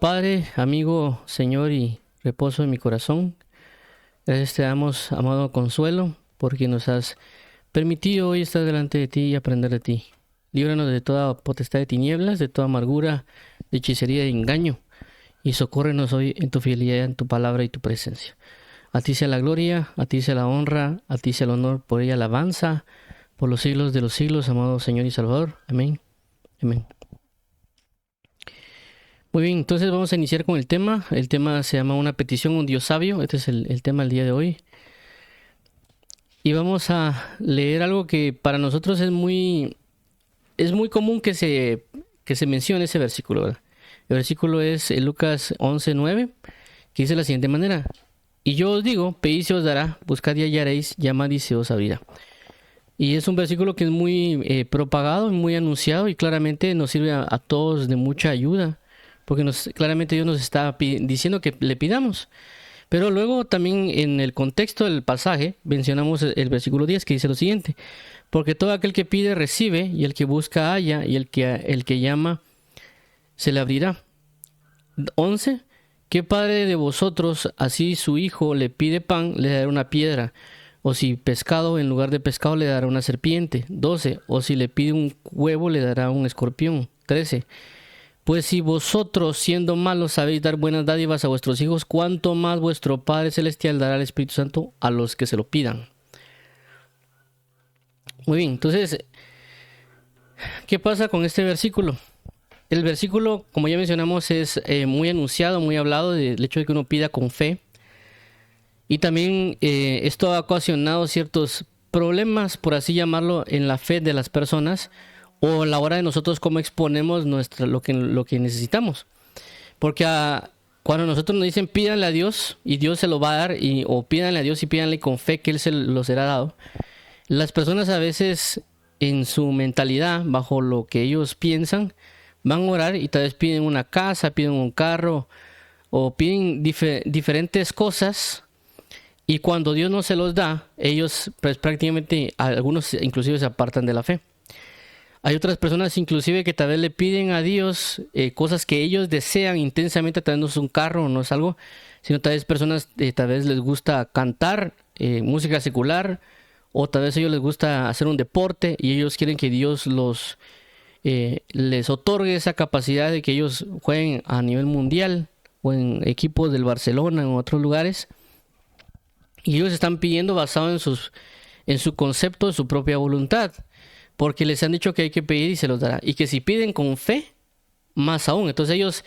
Padre, amigo, Señor y reposo de mi corazón, gracias te damos, amado Consuelo, porque nos has permitido hoy estar delante de ti y aprender de ti. Líbranos de toda potestad de tinieblas, de toda amargura, de hechicería y engaño, y socórrenos hoy en tu fidelidad, en tu palabra y tu presencia. A ti sea la gloria, a ti sea la honra, a ti sea el honor, por ella alabanza, por los siglos de los siglos, amado Señor y Salvador. Amén. Amén. Muy bien, entonces vamos a iniciar con el tema. El tema se llama Una petición a un Dios sabio. Este es el tema del día de hoy. Y vamos a leer algo que para nosotros es muy común que se mencione ese versículo, ¿verdad? El versículo es Lucas 11:9, que dice de la siguiente manera: Y yo os digo, pedid y se os dará, buscad y hallaréis, llamad y se os abrirá. Y es un versículo que es muy propagado, muy anunciado, y claramente nos sirve a todos de mucha ayuda, porque claramente Dios nos está diciendo que le pidamos. Pero luego también en el contexto del pasaje mencionamos el versículo 10, que dice lo siguiente: Porque todo aquel que pide recibe, y el que busca halla, y el que llama se le abrirá. 11. ¿Qué padre de vosotros, así su hijo le pide pan, le dará una piedra? O si pescado, en lugar de pescado le dará una serpiente. 12. O si le pide un huevo, le dará un escorpión. 13. Pues si vosotros, siendo malos, sabéis dar buenas dádivas a vuestros hijos, ¿cuánto más vuestro Padre Celestial dará el Espíritu Santo a los que se lo pidan? Muy bien, entonces, ¿qué pasa con este versículo? El versículo, como ya mencionamos, es muy anunciado, muy hablado del hecho de que uno pida con fe. Y también esto ha ocasionado ciertos problemas, por así llamarlo, en la fe de las personas, o a la hora de nosotros cómo exponemos lo que necesitamos. Porque cuando nosotros nos dicen pídanle a Dios y Dios se lo va a dar, o pídanle a Dios y pídanle con fe que Él se lo será dado, las personas a veces en su mentalidad, bajo lo que ellos piensan, van a orar y tal vez piden una casa, piden un carro o piden diferentes cosas, y cuando Dios no se los da, ellos pues prácticamente, algunos inclusive se apartan de la fe. Hay otras personas inclusive que tal vez le piden a Dios cosas que ellos desean intensamente. Tal vez no es un carro, no es algo, sino tal vez personas tal vez les gusta cantar música secular, o tal vez a ellos les gusta hacer un deporte y ellos quieren que Dios les otorgue esa capacidad de que ellos jueguen a nivel mundial o en equipos del Barcelona o en otros lugares. Y ellos están pidiendo basado en su concepto de su propia voluntad, porque les han dicho que hay que pedir y se los dará. Y que si piden con fe, más aún. Entonces ellos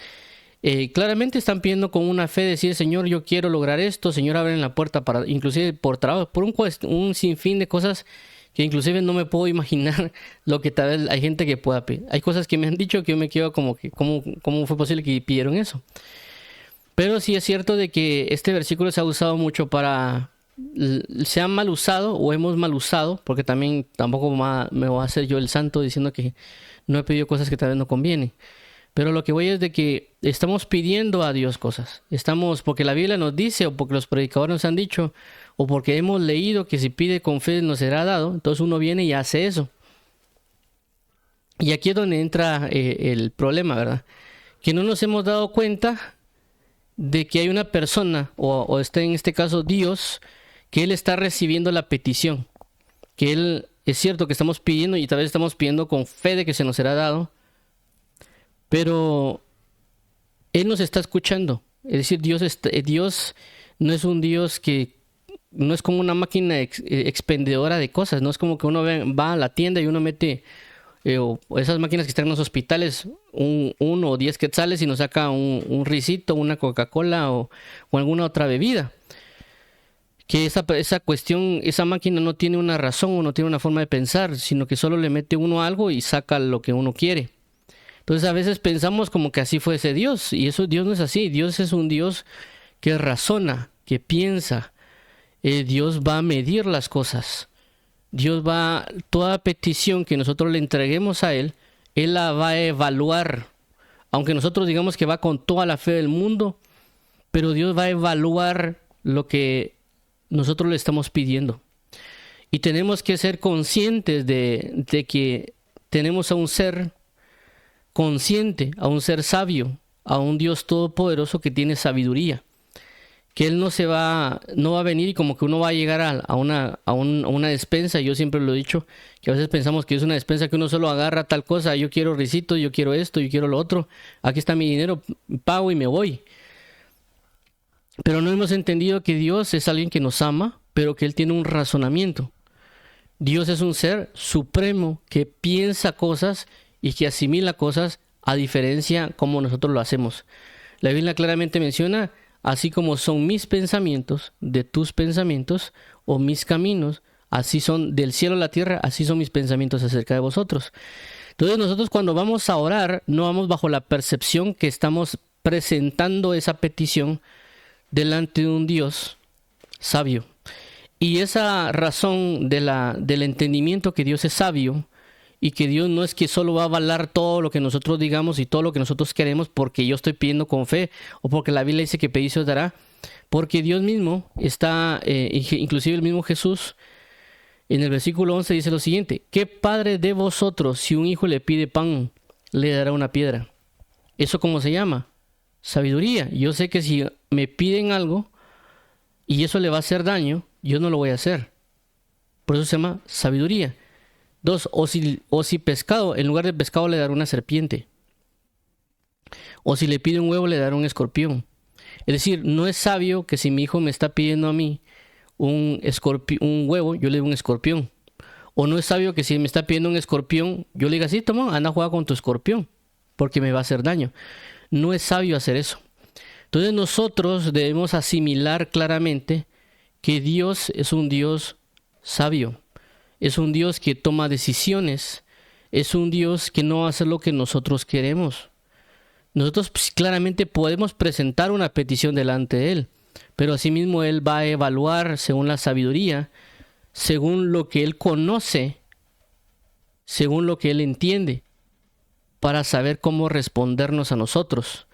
claramente están pidiendo con una fe, decir: Señor, yo quiero lograr esto, Señor, abre la puerta para, inclusive por trabajo, por un sinfín de cosas que inclusive no me puedo imaginar lo que tal vez hay gente que pueda pedir. Hay cosas que me han dicho que yo me quedo como que, ¿cómo fue posible que pidieron eso? Pero sí es cierto de que este versículo se ha usado mucho se ha mal usado o hemos mal usado, porque también tampoco me voy a hacer yo el santo diciendo que no he pedido cosas que tal vez no convienen. Pero lo que voy es de que estamos pidiendo a Dios cosas. Estamos, porque la Biblia nos dice, o porque los predicadores nos han dicho, o porque hemos leído que si pide con fe nos será dado. Entonces uno viene y hace eso. Y aquí es donde entra el problema, ¿verdad? Que no nos hemos dado cuenta de que hay una persona, o está en este caso Dios, que Él está recibiendo la petición. Que Él, es cierto que estamos pidiendo y tal vez estamos pidiendo con fe de que se nos será dado, pero Él nos está escuchando. Es decir, Dios no es un Dios que no es como una máquina expendedora de cosas. No es como que uno va a la tienda y uno mete o esas máquinas que están en los hospitales, 1 o 10 quetzales, y nos saca un risito, una Coca-Cola o alguna otra bebida. Que esa cuestión, esa máquina no tiene una razón o no tiene una forma de pensar, sino que solo le mete uno algo y saca lo que uno quiere. Entonces a veces pensamos como que así fuese Dios, y eso, Dios no es así. Dios es un Dios que razona, que piensa. Dios va a medir las cosas. Toda petición que nosotros le entreguemos a Él la va a evaluar. Aunque nosotros digamos que va con toda la fe del mundo, pero Dios va a evaluar lo que nosotros le estamos pidiendo. Y tenemos que ser conscientes de que tenemos a un ser consciente, a un ser sabio, a un Dios todopoderoso que tiene sabiduría. Que Él no va a venir y como que uno va a llegar a una despensa. Yo siempre lo he dicho, que a veces pensamos que es una despensa que uno solo agarra tal cosa. Yo quiero risito, yo quiero esto, yo quiero lo otro. Aquí está mi dinero, pago y me voy. Pero no hemos entendido que Dios es alguien que nos ama, pero que Él tiene un razonamiento. Dios es un ser supremo que piensa cosas y que asimila cosas a diferencia como nosotros lo hacemos. La Biblia claramente menciona: así como son mis pensamientos de tus pensamientos, o mis caminos, así son del cielo a la tierra, así son mis pensamientos acerca de vosotros. Entonces nosotros cuando vamos a orar, no vamos bajo la percepción que estamos presentando esa petición delante de un Dios sabio. Y esa razón del entendimiento que Dios es sabio, y que Dios no es que solo va a avalar todo lo que nosotros digamos y todo lo que nosotros queremos porque yo estoy pidiendo con fe, o porque la Biblia dice que pedís se os dará, porque Dios mismo está, inclusive el mismo Jesús, en el versículo 11 dice lo siguiente: ¿qué padre de vosotros, si un hijo le pide pan, le dará una piedra? ¿Eso cómo se llama? Sabiduría. Yo sé que si me piden algo y eso le va a hacer daño, yo no lo voy a hacer. Por eso se llama sabiduría. 2, o si pescado, en lugar de pescado le dará una serpiente. O si le pide un huevo, le dará un escorpión. Es decir, no es sabio que si mi hijo me está pidiendo a mí un huevo, yo le doy un escorpión. O no es sabio que si me está pidiendo un escorpión, yo le diga: sí, toma, anda a jugar con tu escorpión, porque me va a hacer daño. No es sabio hacer eso. Entonces nosotros debemos asimilar claramente que Dios es un Dios sabio. Es un Dios que toma decisiones. Es un Dios que no hace lo que nosotros queremos. Nosotros claramente podemos presentar una petición delante de Él, pero asimismo Él va a evaluar según la sabiduría, según lo que Él conoce, según lo que Él entiende, para saber cómo respondernos a nosotros.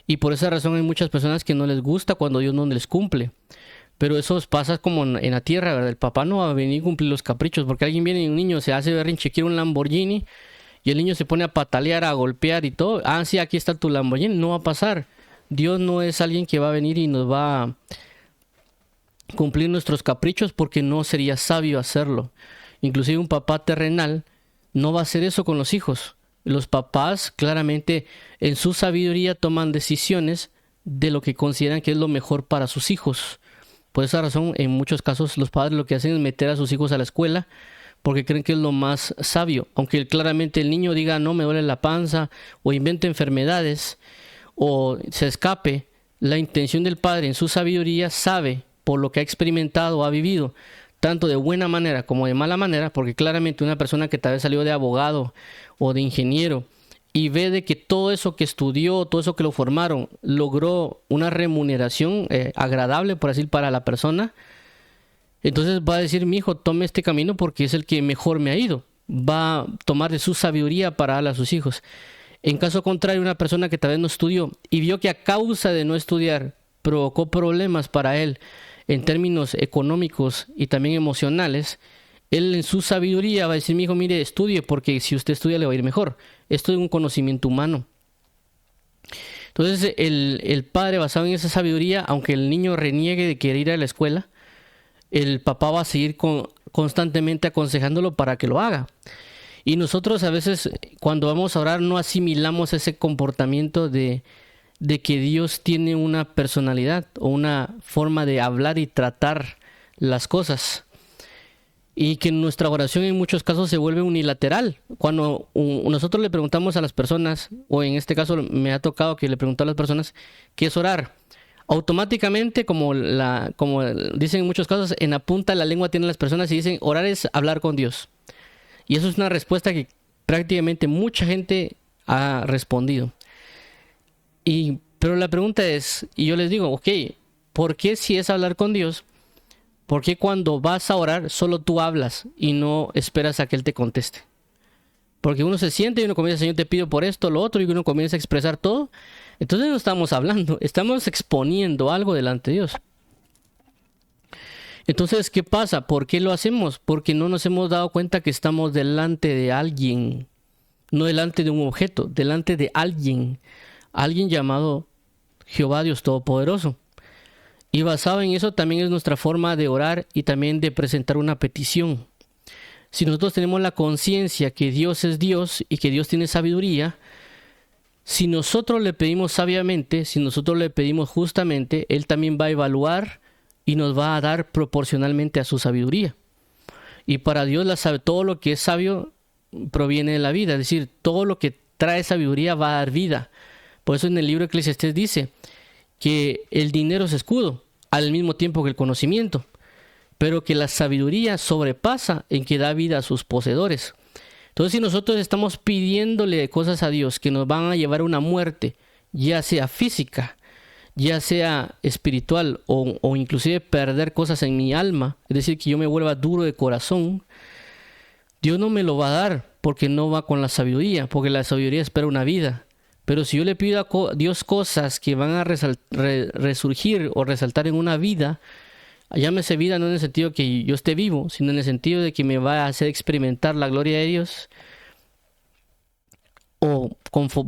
Y por esa razón hay muchas personas que no les gusta cuando Dios no les cumple. Pero eso pasa como en la tierra, ¿verdad? El papá no va a venir a cumplir los caprichos, porque alguien viene y un niño se hace berrinche, quiere un Lamborghini, y el niño se pone a patalear, a golpear y todo. Ah, sí, aquí está tu Lamborghini. No va a pasar. Dios no es alguien que va a venir y nos va a cumplir nuestros caprichos, porque no sería sabio hacerlo. Inclusive un papá terrenal no va a hacer eso con los hijos. Los papás claramente en su sabiduría toman decisiones de lo que consideran que es lo mejor para sus hijos. Por esa razón, en muchos casos, los padres lo que hacen es meter a sus hijos a la escuela porque creen que es lo más sabio. Aunque claramente el niño diga: no, me duele la panza, o invente enfermedades, o se escape, la intención del padre en su sabiduría sabe, por lo que ha experimentado o ha vivido, tanto de buena manera como de mala manera, porque claramente una persona que tal vez salió de abogado o de ingeniero y ve de que todo eso que estudió, todo eso que lo formaron, logró una remuneración agradable, por decir, para la persona, entonces va a decir: mi hijo, tome este camino porque es el que mejor me ha ido. Va a tomar de su sabiduría para darle a sus hijos. En caso contrario, una persona que tal vez no estudió y vio que a causa de no estudiar provocó problemas para él en términos económicos y también emocionales, él en su sabiduría va a decir: mi hijo, mire, estudie, porque si usted estudia le va a ir mejor. Esto es un conocimiento humano. Entonces el padre, basado en esa sabiduría, aunque el niño reniegue de querer ir a la escuela, el papá va a seguir constantemente aconsejándolo para que lo haga. Y nosotros a veces cuando vamos a orar no asimilamos ese comportamiento de que Dios tiene una personalidad o una forma de hablar y tratar las cosas. Y que nuestra oración en muchos casos se vuelve unilateral. Cuando nosotros le preguntamos a las personas, o en este caso me ha tocado que le pregunto a las personas, ¿qué es orar? Automáticamente, como dicen en muchos casos, en la punta de la lengua tienen las personas y dicen: orar es hablar con Dios. Y eso es una respuesta que prácticamente mucha gente ha respondido. Pero la pregunta es, y yo les digo: ok, ¿por qué si es hablar con Dios? ¿Por qué cuando vas a orar solo tú hablas y no esperas a que Él te conteste? Porque uno se siente y uno comienza: Señor, te pido por esto, lo otro, y uno comienza a expresar todo. Entonces no estamos hablando, estamos exponiendo algo delante de Dios. Entonces, ¿qué pasa? ¿Por qué lo hacemos? Porque no nos hemos dado cuenta que estamos delante de alguien, no delante de un objeto, delante de alguien. alguien llamado Jehová Dios Todopoderoso. Y basado en eso también es nuestra forma de orar y también de presentar una petición. Si nosotros tenemos la conciencia que Dios es Dios y que Dios tiene sabiduría, si nosotros le pedimos sabiamente, si nosotros le pedimos justamente, Él también va a evaluar y nos va a dar proporcionalmente a su sabiduría. Y para Dios todo lo que es sabio proviene de la vida, es decir, todo lo que trae sabiduría va a dar vida. Por eso en el libro de Eclesiastés dice que el dinero es escudo, al mismo tiempo que el conocimiento, pero que la sabiduría sobrepasa en que da vida a sus poseedores. Entonces, si nosotros estamos pidiéndole cosas a Dios que nos van a llevar a una muerte, ya sea física, ya sea espiritual o inclusive perder cosas en mi alma, es decir, que yo me vuelva duro de corazón, Dios no me lo va a dar porque no va con la sabiduría, porque la sabiduría espera una vida. Pero si yo le pido a Dios cosas que van a resurgir o resaltar en una vida, llámese vida no en el sentido que yo esté vivo, sino en el sentido de que me va a hacer experimentar la gloria de Dios o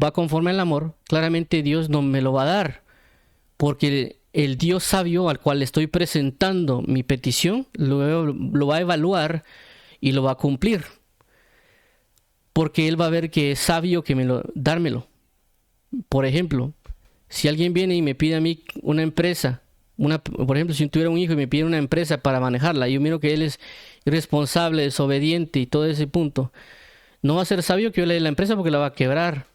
va conforme al amor, claramente Dios no me lo va a dar, porque el Dios sabio al cual le estoy presentando mi petición lo va a evaluar y lo va a cumplir, porque Él va a ver que es sabio que dármelo. Por ejemplo, si alguien viene y me pide a mí una empresa, por ejemplo, si yo tuviera un hijo y me pide una empresa para manejarla, y yo miro que él es irresponsable, desobediente y todo ese punto, no va a ser sabio que yo le dé la empresa porque la va a quebrar.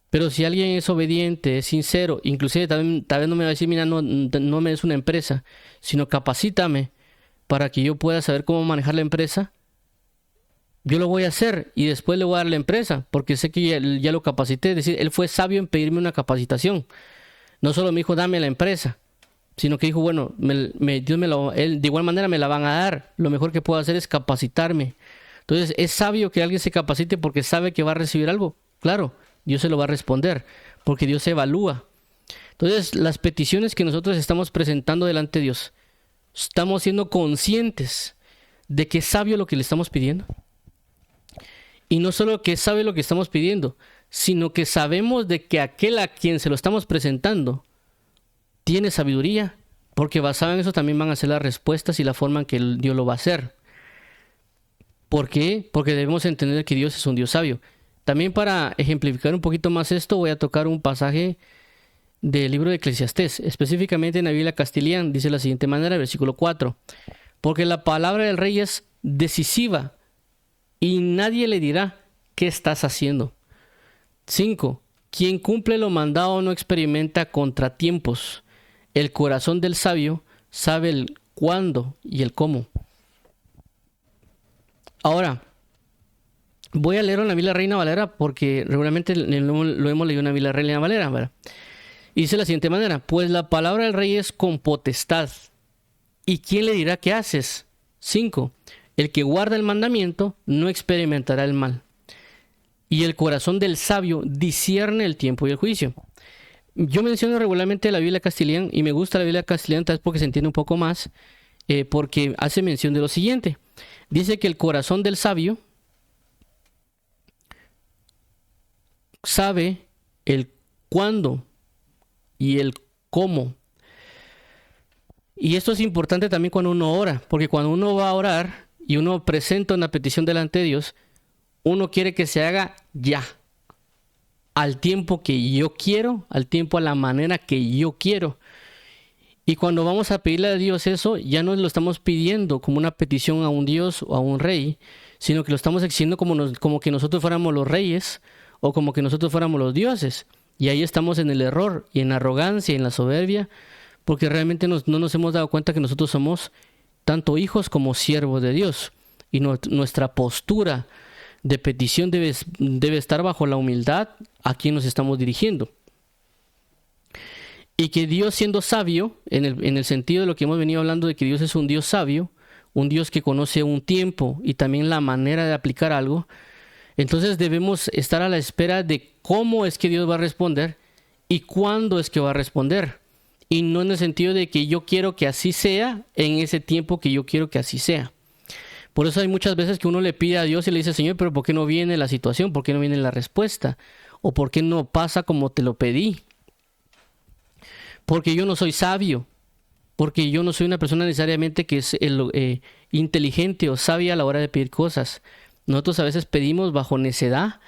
Pero si alguien es obediente, es sincero, inclusive tal vez no me va a decir, mira, no me des una empresa, sino capacítame para que yo pueda saber cómo manejar la empresa, yo lo voy a hacer y después le voy a dar la empresa, porque sé que ya lo capacité. Es decir, él fue sabio en pedirme una capacitación. No solo me dijo, dame la empresa, sino que dijo, bueno, él de igual manera me la van a dar. Lo mejor que puedo hacer es capacitarme. Entonces, ¿es sabio que alguien se capacite porque sabe que va a recibir algo? Claro, Dios se lo va a responder, porque Dios se evalúa. Entonces, las peticiones que nosotros estamos presentando delante de Dios, ¿estamos siendo conscientes de que es sabio lo que le estamos pidiendo? Y no solo que sabe lo que estamos pidiendo, sino que sabemos de que aquel a quien se lo estamos presentando tiene sabiduría, porque basado en eso también van a ser las respuestas y la forma en que Dios lo va a hacer. ¿Por qué? Porque debemos entender que Dios es un Dios sabio. También para ejemplificar un poquito más esto, voy a tocar un pasaje del libro de Eclesiastés, específicamente en la Biblia Castilian, dice de la siguiente manera, versículo 4. Porque la palabra del rey es decisiva, y nadie le dirá, ¿qué estás haciendo? 5. Quien cumple lo mandado no experimenta contratiempos. El corazón del sabio sabe el cuándo y el cómo. Ahora, voy a leerlo en la Biblia Reina Valera porque regularmente lo hemos leído en la Biblia Reina Valera, ¿verdad? Y dice de la siguiente manera, pues la palabra del rey es con potestad. ¿Y quién le dirá qué haces? 5. El que guarda el mandamiento no experimentará el mal. Y el corazón del sabio discierne el tiempo y el juicio. Yo menciono regularmente la Biblia Castilian y me gusta la Biblia Castilian tal vez porque se entiende un poco más, porque hace mención de lo siguiente. Dice que el corazón del sabio sabe el cuándo y el cómo. Y esto es importante también cuando uno ora, porque cuando uno va a orar y uno presenta una petición delante de Dios, uno quiere que se haga ya, al tiempo que yo quiero, al tiempo a la manera que yo quiero. Y cuando vamos a pedirle a Dios eso, ya no lo estamos pidiendo como una petición a un Dios o a un rey, sino que lo estamos exigiendo como que nosotros fuéramos los reyes o como que nosotros fuéramos los dioses. Y ahí estamos en el error y en la arrogancia y en la soberbia, porque realmente no nos hemos dado cuenta que nosotros somos tanto hijos como siervos de Dios. Y nuestra postura de petición debe estar bajo la humildad a quien nos estamos dirigiendo. Y que Dios, siendo sabio, en el sentido de lo que hemos venido hablando de que Dios es un Dios sabio, un Dios que conoce un tiempo y también la manera de aplicar algo, entonces debemos estar a la espera de cómo es que Dios va a responder y cuándo es que va a responder. Y no en el sentido de que yo quiero que así sea en ese tiempo que yo quiero que así sea. Por eso hay muchas veces que uno le pide a Dios y le dice, Señor, pero ¿por qué no viene la situación? ¿Por qué no viene la respuesta? ¿O por qué no pasa como te lo pedí? Porque yo no soy sabio. Porque yo no soy una persona necesariamente que es inteligente o sabia a la hora de pedir cosas. Nosotros a veces pedimos bajo necedad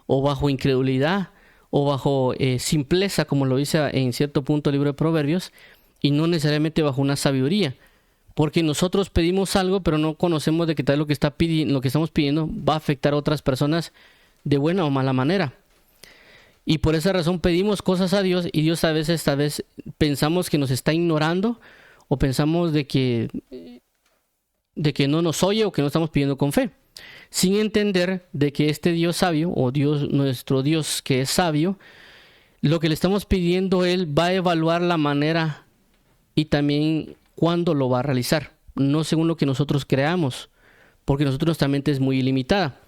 o bajo incredulidad o bajo simpleza, como lo dice en cierto punto el libro de Proverbios, y no necesariamente bajo una sabiduría. Porque nosotros pedimos algo, pero no conocemos de que tal lo que estamos pidiendo va a afectar a otras personas de buena o mala manera. Y por esa razón pedimos cosas a Dios, y Dios a veces, tal vez, pensamos que nos está ignorando, o pensamos de que no nos oye o que no estamos pidiendo con fe. Sin entender de que este Dios sabio, o Dios, nuestro Dios que es sabio, lo que le estamos pidiendo, Él va a evaluar la manera y también cuándo lo va a realizar. No según lo que nosotros creamos, porque nuestra mente es muy ilimitada.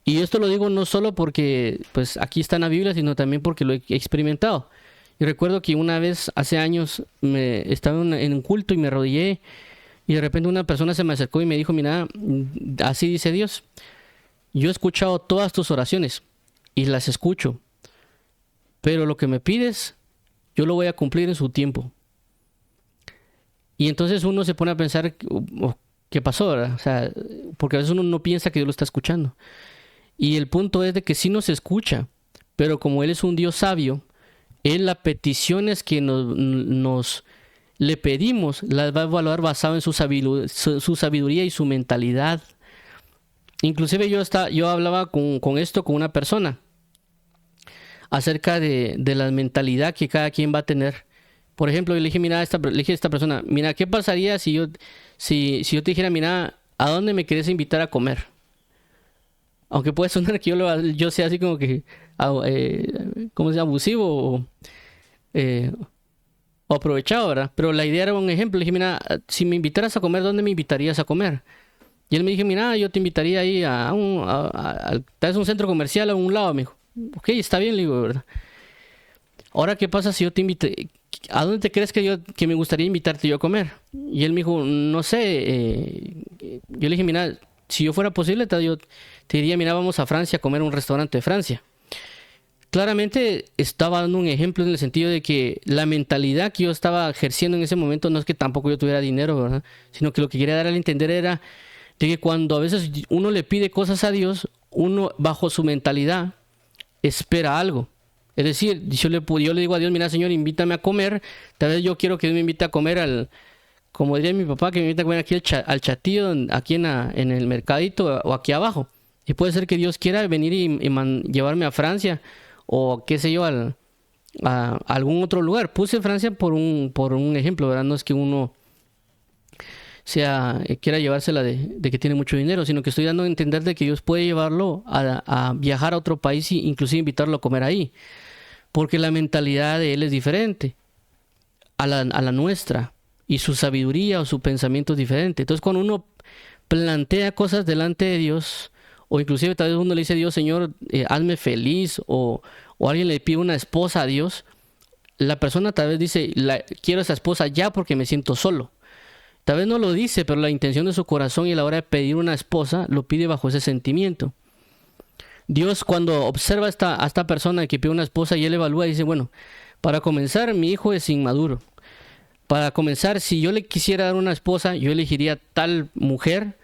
Y esto lo digo no solo porque pues aquí está en la Biblia, sino también porque lo he experimentado. Y recuerdo que una vez, hace años, estaba en un culto y me arrodillé, y de repente una persona se me acercó y me dijo: mira, así dice Dios, yo he escuchado todas tus oraciones y las escucho, pero lo que me pides, yo lo voy a cumplir en su tiempo. Y entonces uno se pone a pensar, ¿qué pasó, verdad? O sea, porque a veces uno no piensa que Dios lo está escuchando. Y el punto es de que sí nos escucha, pero como Él es un Dios sabio, Él las peticiones que nos le pedimos las va a evaluar basado en su sabiduría y su mentalidad. Inclusive yo hablaba con esto con una persona acerca de la mentalidad que cada quien va a tener. Por ejemplo, yo le dije, mira, le dije a esta persona: mira, ¿qué pasaría si yo te dijera, mira, ¿a dónde me querés invitar a comer? Aunque puede sonar que yo sea así como que, ¿cómo se llama? Abusivo o aprovechado, ¿verdad? Pero la idea era un ejemplo. Le dije, mira, si me invitaras a comer, ¿dónde me invitarías a comer? Y él me dijo, mira, yo te invitaría ahí tal vez un centro comercial a un lado. Me dijo, ok, está bien, le digo, ¿verdad? Ahora, ¿qué pasa si yo te invité? ¿A dónde te crees que me gustaría invitarte yo a comer? Y él me dijo, no sé. Yo le dije, mira, si yo fuera posible, yo te diría, mira, vamos a Francia a comer en un restaurante de Francia. Claramente estaba dando un ejemplo en el sentido de que la mentalidad que yo estaba ejerciendo en ese momento no es que tampoco yo tuviera dinero, ¿verdad? Sino que lo que quería dar a entender era de que cuando a veces uno le pide cosas a Dios, uno bajo su mentalidad espera algo. Es decir, yo le digo a Dios, mira, Señor, invítame a comer. Tal vez yo quiero que Dios me invite a comer como diría mi papá, que me invite a comer aquí al chatillo, aquí en el mercadito o aquí abajo. Y puede ser que Dios quiera venir y llevarme a Francia o qué sé yo, a algún otro lugar. Puse Francia por un ejemplo, ¿verdad? No es que uno quiera llevársela de que tiene mucho dinero, sino que estoy dando a entender de que Dios puede llevarlo a viajar a otro país e inclusive invitarlo a comer ahí. Porque la mentalidad de Él es diferente a la nuestra, y su sabiduría o su pensamiento es diferente. Entonces, cuando uno plantea cosas delante de Dios, o inclusive tal vez uno le dice a Dios, Señor, hazme feliz, o alguien le pide una esposa a Dios, la persona tal vez dice, quiero esa esposa ya porque me siento solo. Tal vez no lo dice, pero la intención de su corazón y a la hora de pedir una esposa lo pide bajo ese sentimiento. Dios, cuando observa a esta persona que pide una esposa y él evalúa y dice, bueno, para comenzar, mi hijo es inmaduro. Para comenzar, si yo le quisiera dar una esposa, yo elegiría tal mujer,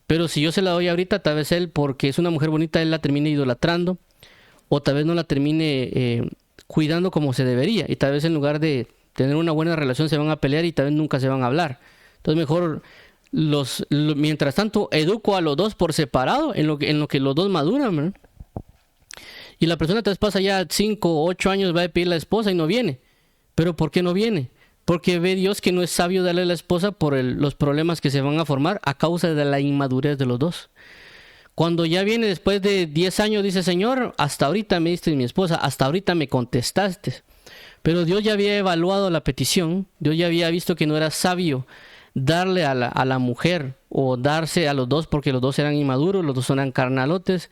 pero si yo se la doy ahorita, tal vez él, porque es una mujer bonita, él la termine idolatrando, o tal vez no la termine cuidando como se debería, y tal vez en lugar de tener una buena relación se van a pelear y tal vez nunca se van a hablar. Entonces mejor, mientras tanto, educo a los dos por separado, en lo que los dos maduran, ¿verdad? Y la persona tal vez pasa ya 5 o 8 años, va a pedir la esposa y no viene. ¿Pero por qué no viene? Porque ve Dios que no es sabio darle a la esposa por los problemas que se van a formar a causa de la inmadurez de los dos. Cuando ya viene después de 10 años, dice, Señor, hasta ahorita me diste mi esposa, hasta ahorita me contestaste. Pero Dios ya había evaluado la petición, Dios ya había visto que no era sabio darle a la mujer o darse a los dos, porque los dos eran inmaduros, los dos eran carnalotes,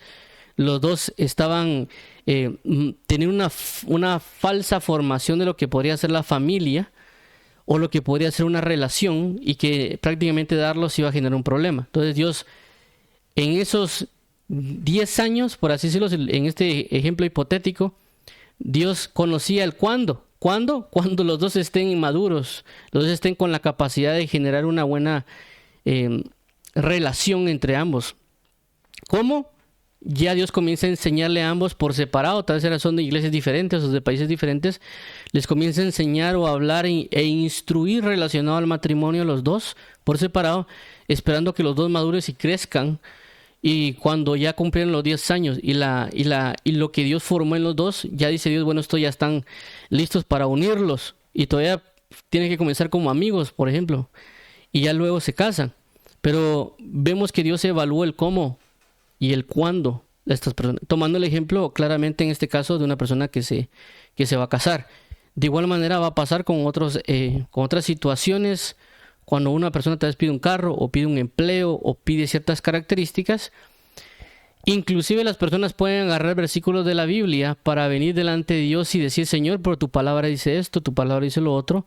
los dos estaban teniendo una falsa formación de lo que podría ser la familia o lo que podría ser una relación, y que prácticamente darlos iba a generar un problema. Entonces Dios, en esos 10 años, por así decirlo, en este ejemplo hipotético, Dios conocía el cuándo. ¿Cuándo? Cuando los dos estén inmaduros, los dos estén con la capacidad de generar una buena relación entre ambos. ¿Cómo? Ya Dios comienza a enseñarle a ambos por separado, tal vez son de iglesias diferentes o de países diferentes, les comienza a enseñar o a hablar e instruir relacionado al matrimonio a los dos por separado, esperando que los dos maduren y crezcan. Y cuando ya cumplieron los 10 años y lo que Dios formó en los dos, ya dice Dios, bueno, esto ya están listos para unirlos. Y todavía tienen que comenzar como amigos, por ejemplo. Y ya luego se casan. Pero vemos que Dios evalúa el cómo y el cuándo de estas personas. Tomando el ejemplo claramente en este caso de una persona que se va a casar. De igual manera va a pasar con otras situaciones. Cuando una persona tal vez pide un carro o pide un empleo o pide ciertas características, inclusive las personas pueden agarrar versículos de la Biblia para venir delante de Dios y decir, Señor, pero tu palabra dice esto, tu palabra dice lo otro,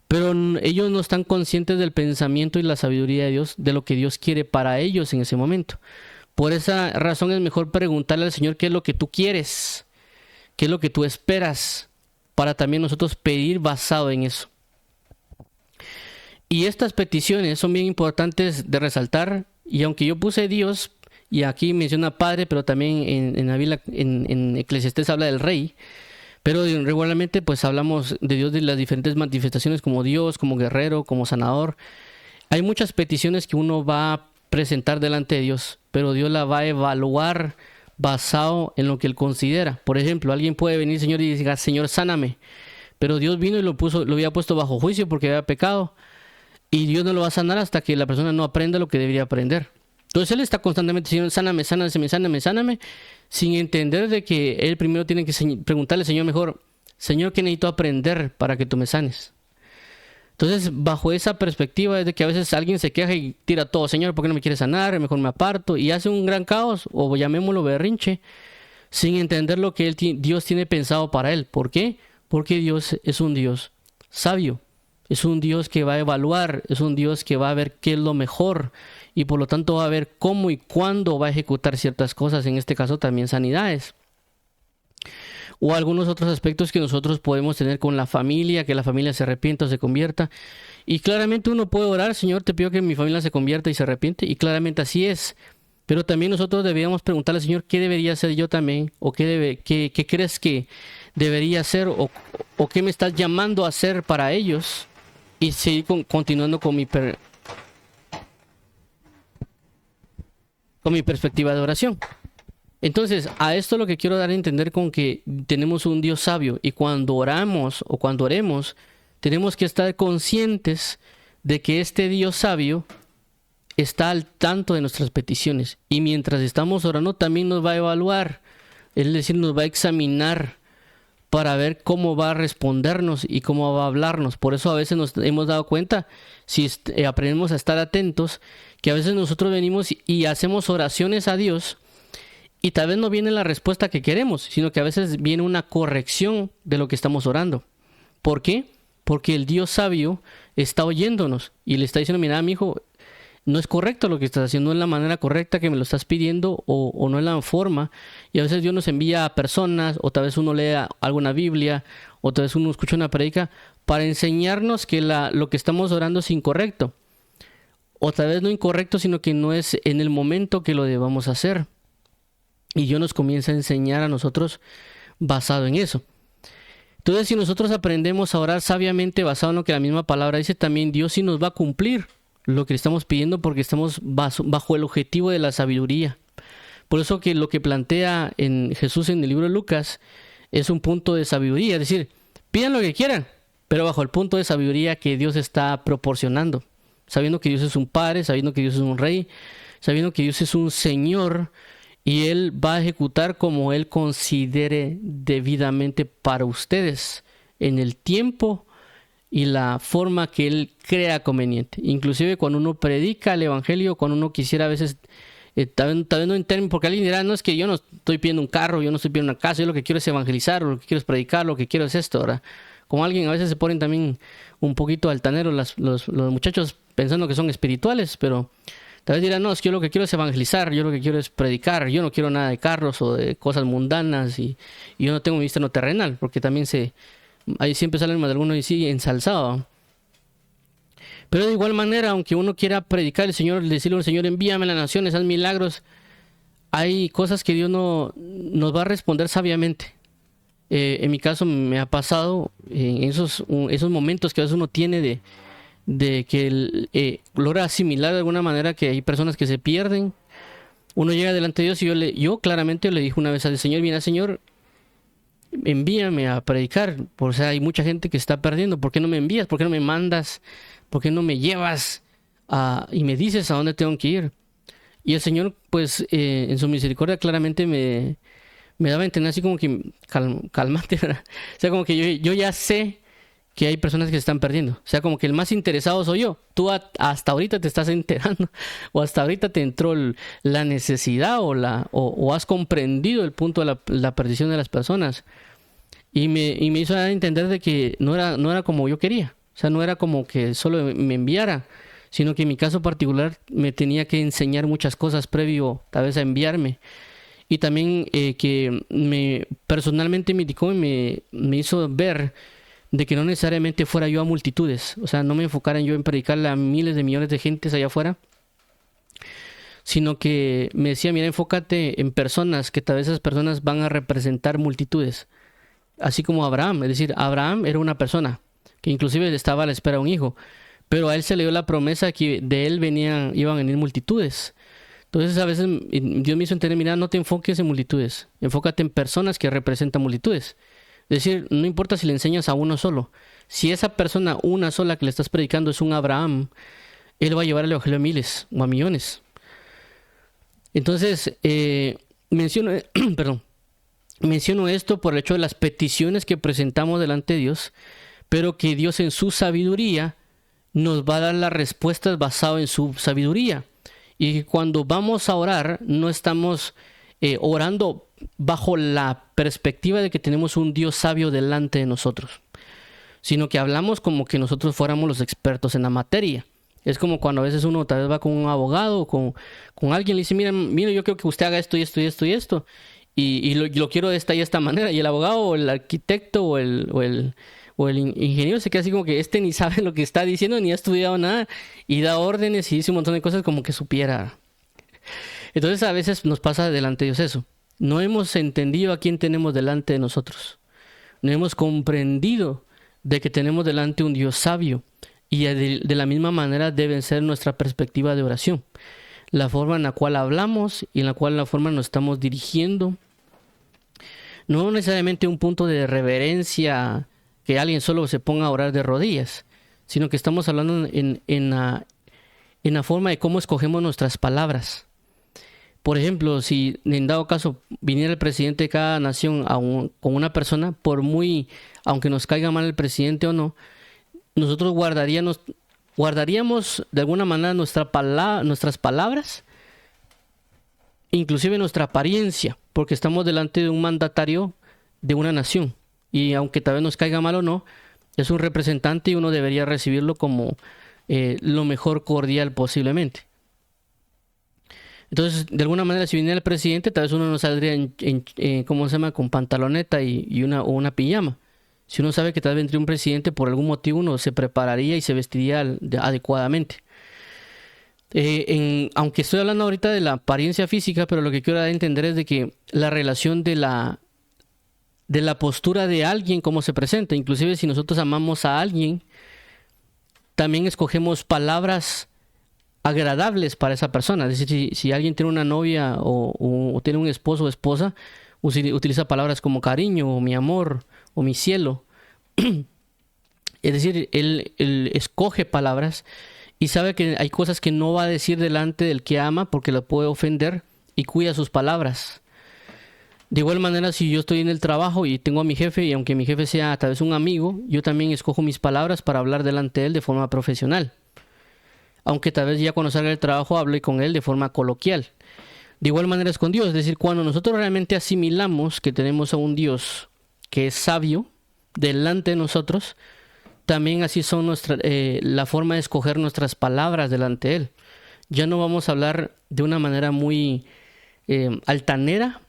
pero ellos no están conscientes del pensamiento y la sabiduría de Dios, de lo que Dios quiere para ellos en ese momento. Por esa razón es mejor preguntarle al Señor qué es lo que tú quieres, qué es lo que tú esperas, para también nosotros pedir basado en eso. Y estas peticiones son bien importantes de resaltar, y aunque yo puse Dios, y aquí menciona Padre, pero también en la Biblia, en Eclesiastés habla del Rey, pero regularmente pues hablamos de Dios de las diferentes manifestaciones como Dios, como guerrero, como sanador. Hay muchas peticiones que uno va a presentar delante de Dios, pero Dios la va a evaluar basado en lo que Él considera. Por ejemplo, alguien puede venir, Señor, y diga, Señor, sáname, pero Dios vino y lo había puesto bajo juicio porque había pecado. Y Dios no lo va a sanar hasta que la persona no aprenda lo que debería aprender. Entonces Él está constantemente diciendo, sáname, sáname, sin entender de que Él primero tiene que preguntarle al Señor mejor, Señor, ¿qué necesito aprender para que tú me sanes? Entonces, bajo esa perspectiva es de que a veces alguien se queja y tira todo, Señor, ¿por qué no me quieres sanar? Mejor me aparto, y hace un gran caos, o llamémoslo berrinche, sin entender lo que Dios tiene pensado para él. ¿Por qué? Porque Dios es un Dios sabio. Es un Dios que va a evaluar, es un Dios que va a ver qué es lo mejor y por lo tanto va a ver cómo y cuándo va a ejecutar ciertas cosas, en este caso también sanidades. O algunos otros aspectos que nosotros podemos tener con la familia, que la familia se arrepienta o se convierta. Y claramente uno puede orar, Señor, te pido que mi familia se convierta y se arrepiente, y claramente así es. Pero también nosotros deberíamos preguntarle al Señor, ¿qué debería hacer yo también? ¿O qué crees que debería hacer? ¿O qué me estás llamando a hacer para ellos? Y seguir continuando con mi perspectiva de oración. Entonces, a esto lo que quiero dar a entender con que tenemos un Dios sabio, y cuando oramos o cuando oremos, tenemos que estar conscientes de que este Dios sabio está al tanto de nuestras peticiones, y mientras estamos orando también nos va a evaluar, es decir, nos va a examinar para ver cómo va a respondernos y cómo va a hablarnos. Por eso a veces nos hemos dado cuenta, si aprendemos a estar atentos, que a veces nosotros venimos y hacemos oraciones a Dios y tal vez no viene la respuesta que queremos, sino que a veces viene una corrección de lo que estamos orando. ¿Por qué? Porque el Dios sabio está oyéndonos y le está diciendo, mira, mi hijo, no es correcto lo que estás haciendo, no es la manera correcta que me lo estás pidiendo, o no es la forma. Y a veces Dios nos envía a personas, o tal vez uno lea alguna Biblia, o tal vez uno escucha una predica para enseñarnos que lo que estamos orando es incorrecto. O tal vez no incorrecto, sino que no es en el momento que lo debamos hacer. Y Dios nos comienza a enseñar a nosotros basado en eso. Entonces, si nosotros aprendemos a orar sabiamente basado en lo que la misma palabra dice, también Dios sí nos va a cumplir lo que le estamos pidiendo, porque estamos bajo el objetivo de la sabiduría. Por eso que lo que plantea en Jesús en el libro de Lucas es un punto de sabiduría, es decir, pidan lo que quieran, pero bajo el punto de sabiduría que Dios está proporcionando, sabiendo que Dios es un Padre, sabiendo que Dios es un Rey, sabiendo que Dios es un Señor, y Él va a ejecutar como Él considere debidamente para ustedes, en el tiempo y la forma que Él crea conveniente. Inclusive cuando uno predica el Evangelio, cuando uno quisiera a veces, tal vez no en términos, porque alguien dirá, no, es que yo no estoy pidiendo un carro, yo no estoy pidiendo una casa, yo lo que quiero es evangelizar, o lo que quiero es predicar, lo que quiero es esto, ¿verdad? Como alguien a veces se ponen también un poquito altaneros los muchachos pensando que son espirituales, pero Tal vez dirán, no, es que yo lo que quiero es evangelizar, yo lo que quiero es predicar, yo no quiero nada de carros o de cosas mundanas y yo no tengo mi vista en lo terrenal, porque también ahí siempre salen más de algunos y sí, ensalzado. Pero de igual manera, aunque uno quiera predicar al Señor, decirle al Señor, envíame a las naciones, haz milagros, hay cosas que Dios no nos va a responder sabiamente. En mi caso me ha pasado en esos momentos que a veces uno tiene de que logra asimilar de alguna manera que hay personas que se pierden. Uno llega delante de Dios y yo claramente le dije una vez al Señor, mira Señor, envíame a predicar. O sea, hay mucha gente que está perdiendo. ¿Por qué no me envías? ¿Por qué no me mandas? ¿Por qué no me llevas y me dices a dónde tengo que ir? Y el Señor, pues, en su misericordia claramente me daba a entender así como que calmate, ¿verdad? O sea, como que yo ya sé que hay personas que se están perdiendo. O sea, como que el más interesado soy yo. Tú hasta ahorita te estás enterando o hasta ahorita te entró la necesidad o has comprendido el punto de la perdición de las personas. Y me hizo dar a entender de que no era como yo quería. O sea, no era como que solo me enviara, sino que en mi caso particular me tenía que enseñar muchas cosas previo tal vez a enviarme. Y también que personalmente me indicó y me hizo ver de que no necesariamente fuera yo a multitudes. O sea, no me enfocara yo en predicarle a miles de millones de gentes allá afuera, sino que me decía, mira, enfócate en personas, que tal vez esas personas van a representar multitudes. Así como Abraham, es decir, Abraham era una persona que inclusive estaba a la espera de un hijo, pero a él se le dio la promesa que de él iban a venir multitudes. Entonces a veces Dios me hizo entender, mira, no te enfoques en multitudes, enfócate en personas que representan multitudes. Es decir, no importa si le enseñas a uno solo, si esa persona, una sola que le estás predicando es un Abraham, él va a llevar el evangelio a miles o a millones. Entonces, menciono esto por el hecho de las peticiones que presentamos delante de Dios, pero que Dios en su sabiduría nos va a dar las respuestas basado en su sabiduría. Y cuando vamos a orar, no estamos orando bajo la perspectiva de que tenemos un Dios sabio delante de nosotros, sino que hablamos como que nosotros fuéramos los expertos en la materia. Es como cuando a veces uno tal vez va con un abogado o con alguien y le dice, mira, yo creo que usted haga esto y esto y esto y esto, y lo quiero de esta y esta manera, y el abogado o el arquitecto o el ingeniero se queda así como que ni sabe lo que está diciendo, ni ha estudiado nada, y da órdenes y dice un montón de cosas como que supiera. Entonces a veces nos pasa delante de Dios eso. No hemos entendido a quién tenemos delante de nosotros. No hemos comprendido de que tenemos delante un Dios sabio. Y de la misma manera debe ser nuestra perspectiva de oración. La forma en la cual hablamos y en la forma nos estamos dirigiendo. No necesariamente un punto de reverencia que alguien solo se ponga a orar de rodillas, sino que estamos hablando en la forma de cómo escogemos nuestras palabras. Por ejemplo, si en dado caso viniera el presidente de cada nación con una persona, aunque nos caiga mal el presidente o no, nosotros guardaríamos de alguna manera nuestras palabras, inclusive nuestra apariencia, porque estamos delante de un mandatario de una nación. Y aunque tal vez nos caiga mal o no, es un representante y uno debería recibirlo como lo mejor cordial posiblemente. Entonces, de alguna manera, si viniera el presidente, tal vez uno no saldría con pantaloneta y una pijama. Si uno sabe que tal vez vendría un presidente, por algún motivo uno se prepararía y se vestiría adecuadamente. Aunque estoy hablando ahorita de la apariencia física, pero lo que quiero dar a entender es de que la relación de la postura de alguien, cómo se presenta. Inclusive si nosotros amamos a alguien, también escogemos palabras agradables para esa persona. Es decir, si alguien tiene una novia o tiene un esposo o esposa, utiliza palabras como cariño o mi amor o mi cielo. Es decir, él escoge palabras y sabe que hay cosas que no va a decir delante del que ama porque lo puede ofender y cuida sus palabras. De igual manera, si yo estoy en el trabajo y tengo a mi jefe, y aunque mi jefe sea tal vez un amigo, yo también escojo mis palabras para hablar delante de él de forma profesional. Aunque tal vez ya cuando salga del trabajo hable con él de forma coloquial. De igual manera es con Dios. Es decir, cuando nosotros realmente asimilamos que tenemos a un Dios que es sabio delante de nosotros, también así son la forma de escoger nuestras palabras delante de él. ya no vamos a hablar de una manera muy altanera,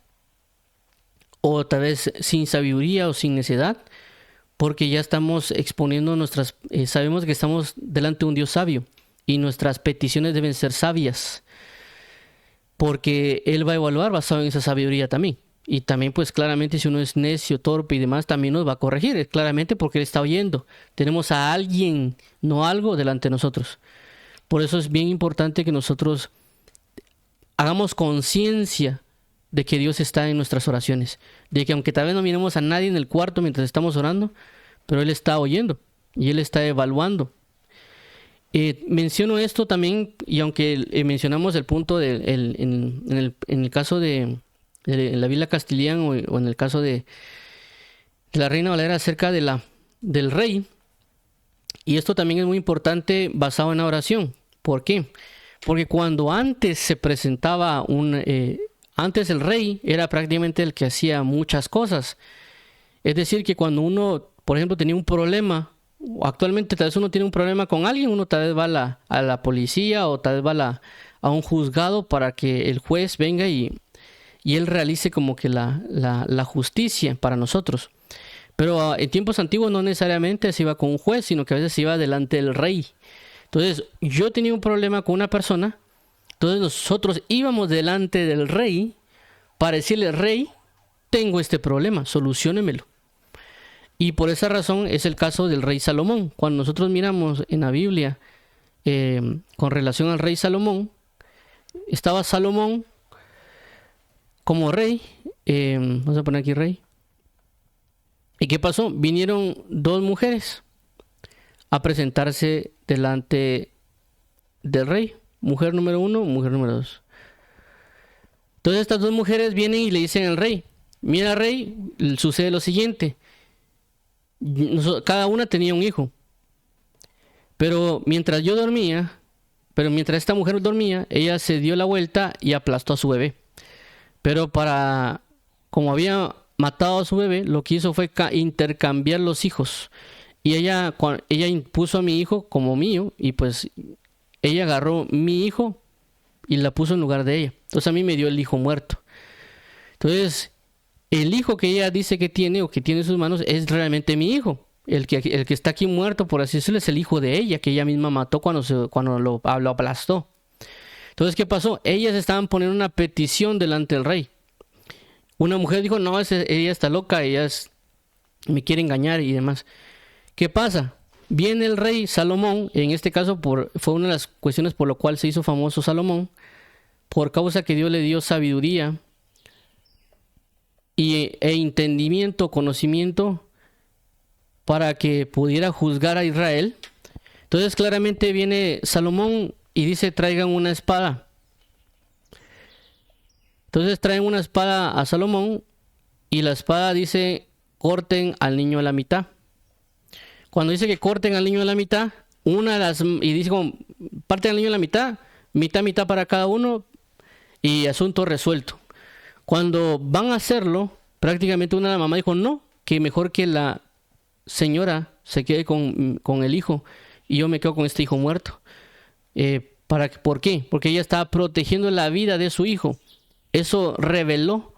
o tal vez sin sabiduría o sin necedad, porque ya estamos exponiendo sabemos que estamos delante de un Dios sabio y nuestras peticiones deben ser sabias, porque Él va a evaluar basado en esa sabiduría también. Y también pues claramente si uno es necio, torpe y demás, también nos va a corregir, claramente porque Él está oyendo. Tenemos a alguien, no algo, delante de nosotros. Por eso es bien importante que nosotros hagamos conciencia de que Dios está en nuestras oraciones, de que aunque tal vez no miremos a nadie en el cuarto mientras estamos orando, pero Él está oyendo y Él está evaluando. Menciono esto también, y aunque mencionamos el punto en el caso de la Biblia Castiliana o en el caso de la Reina Valera acerca del rey, y esto también es muy importante basado en la oración. ¿Por qué? Porque cuando antes se presentaba antes el rey era prácticamente el que hacía muchas cosas. Es decir, que cuando uno, por ejemplo, tenía un problema, o actualmente tal vez uno tiene un problema con alguien, uno tal vez va a la policía o tal vez va a un juzgado para que el juez venga y él realice como que la justicia para nosotros. Pero en tiempos antiguos no necesariamente se iba con un juez, sino que a veces se iba delante del rey. Entonces, yo tenía un problema con una persona, entonces nosotros íbamos delante del rey para decirle: rey, tengo este problema, soluciónemelo. Y por esa razón es el caso del rey Salomón. Cuando nosotros miramos en la Biblia con relación al rey Salomón, estaba Salomón como rey. Vamos a poner aquí rey. ¿Y qué pasó? Vinieron dos mujeres a presentarse delante del rey. Mujer número 1, mujer número 2. Entonces estas dos mujeres vienen y le dicen al rey: mira, rey, sucede lo siguiente. Cada una tenía un hijo. Pero mientras esta mujer dormía, ella se dio la vuelta y aplastó a su bebé. Pero como había matado a su bebé, lo que hizo fue intercambiar los hijos. Y ella impuso a mi hijo como mío, y pues ella agarró mi hijo y la puso en lugar de ella. Entonces a mí me dio el hijo muerto. Entonces el hijo que ella dice que tiene o que tiene en sus manos es realmente mi hijo. El que está aquí muerto, por así decirlo, es el hijo de ella, que ella misma mató cuando lo aplastó. Entonces, ¿qué pasó? Ellas estaban poniendo una petición delante del rey. Una mujer dijo: no, ella está loca, me quiere engañar y demás. ¿Qué pasa? Viene el rey Salomón, en este caso fue una de las cuestiones por lo cual se hizo famoso Salomón, por causa que Dios le dio sabiduría e entendimiento, conocimiento, para que pudiera juzgar a Israel. Entonces claramente viene Salomón y dice: traigan una espada. Entonces traen una espada a Salomón y la espada dice: corten al niño a la mitad. Cuando dice que corten al niño a la mitad, y dice como parten al niño a la mitad, mitad para cada uno, y asunto resuelto. Cuando van a hacerlo, prácticamente una de las mamás dijo: no, que mejor que la señora se quede con el hijo y yo me quedo con este hijo muerto. ¿Por qué? Porque ella estaba protegiendo la vida de su hijo. Eso reveló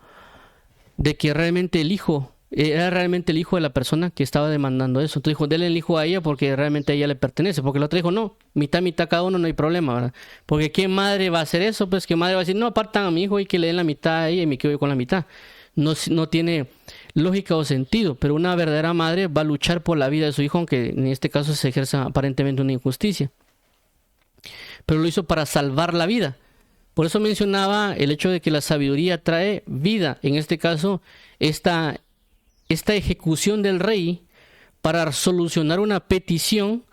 de que realmente el hijo era realmente el hijo de la persona que estaba demandando eso. Entonces dijo: denle el hijo a ella porque realmente a ella le pertenece. Porque la otra dijo: no, mitad cada uno, no hay problema, ¿verdad? Porque ¿qué madre va a hacer eso? Pues ¿qué madre va a decir: no, apartan a mi hijo y que le den la mitad a ella y me quedo yo con la mitad? No tiene lógica o sentido. Pero una verdadera madre va a luchar por la vida de su hijo, aunque en este caso se ejerza aparentemente una injusticia. Pero lo hizo para salvar la vida. Por eso mencionaba el hecho de que la sabiduría trae vida. En este caso, esta ejecución del rey para solucionar una petición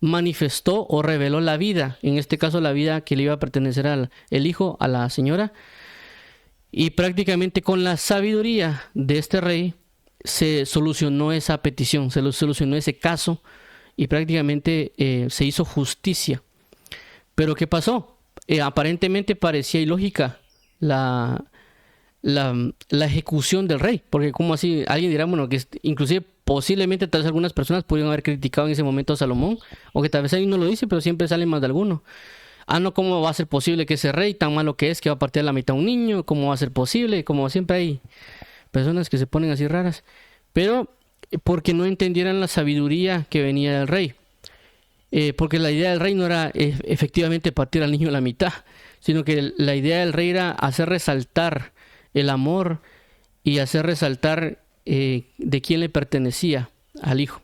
manifestó o reveló la vida. En este caso, la vida que le iba a pertenecer el hijo a la señora. Y prácticamente con la sabiduría de este rey se solucionó esa petición, se solucionó ese caso y prácticamente se hizo justicia. Pero ¿qué pasó? Aparentemente parecía ilógica la ejecución del rey, porque como así, alguien dirá, bueno, que inclusive posiblemente tal vez algunas personas pudieron haber criticado en ese momento a Salomón, o que tal vez alguien no lo dice, pero siempre sale más de alguno. no, ¿cómo va a ser posible que ese rey tan malo que es, que va a partir a la mitad a un niño? ¿Cómo va a ser posible? Como siempre hay personas que se ponen así raras. Pero porque no entendieran la sabiduría que venía del rey. Porque la idea del rey no era efectivamente partir al niño a la mitad, sino que la idea del rey era hacer resaltar el amor y hacer resaltar de quién le pertenecía al hijo.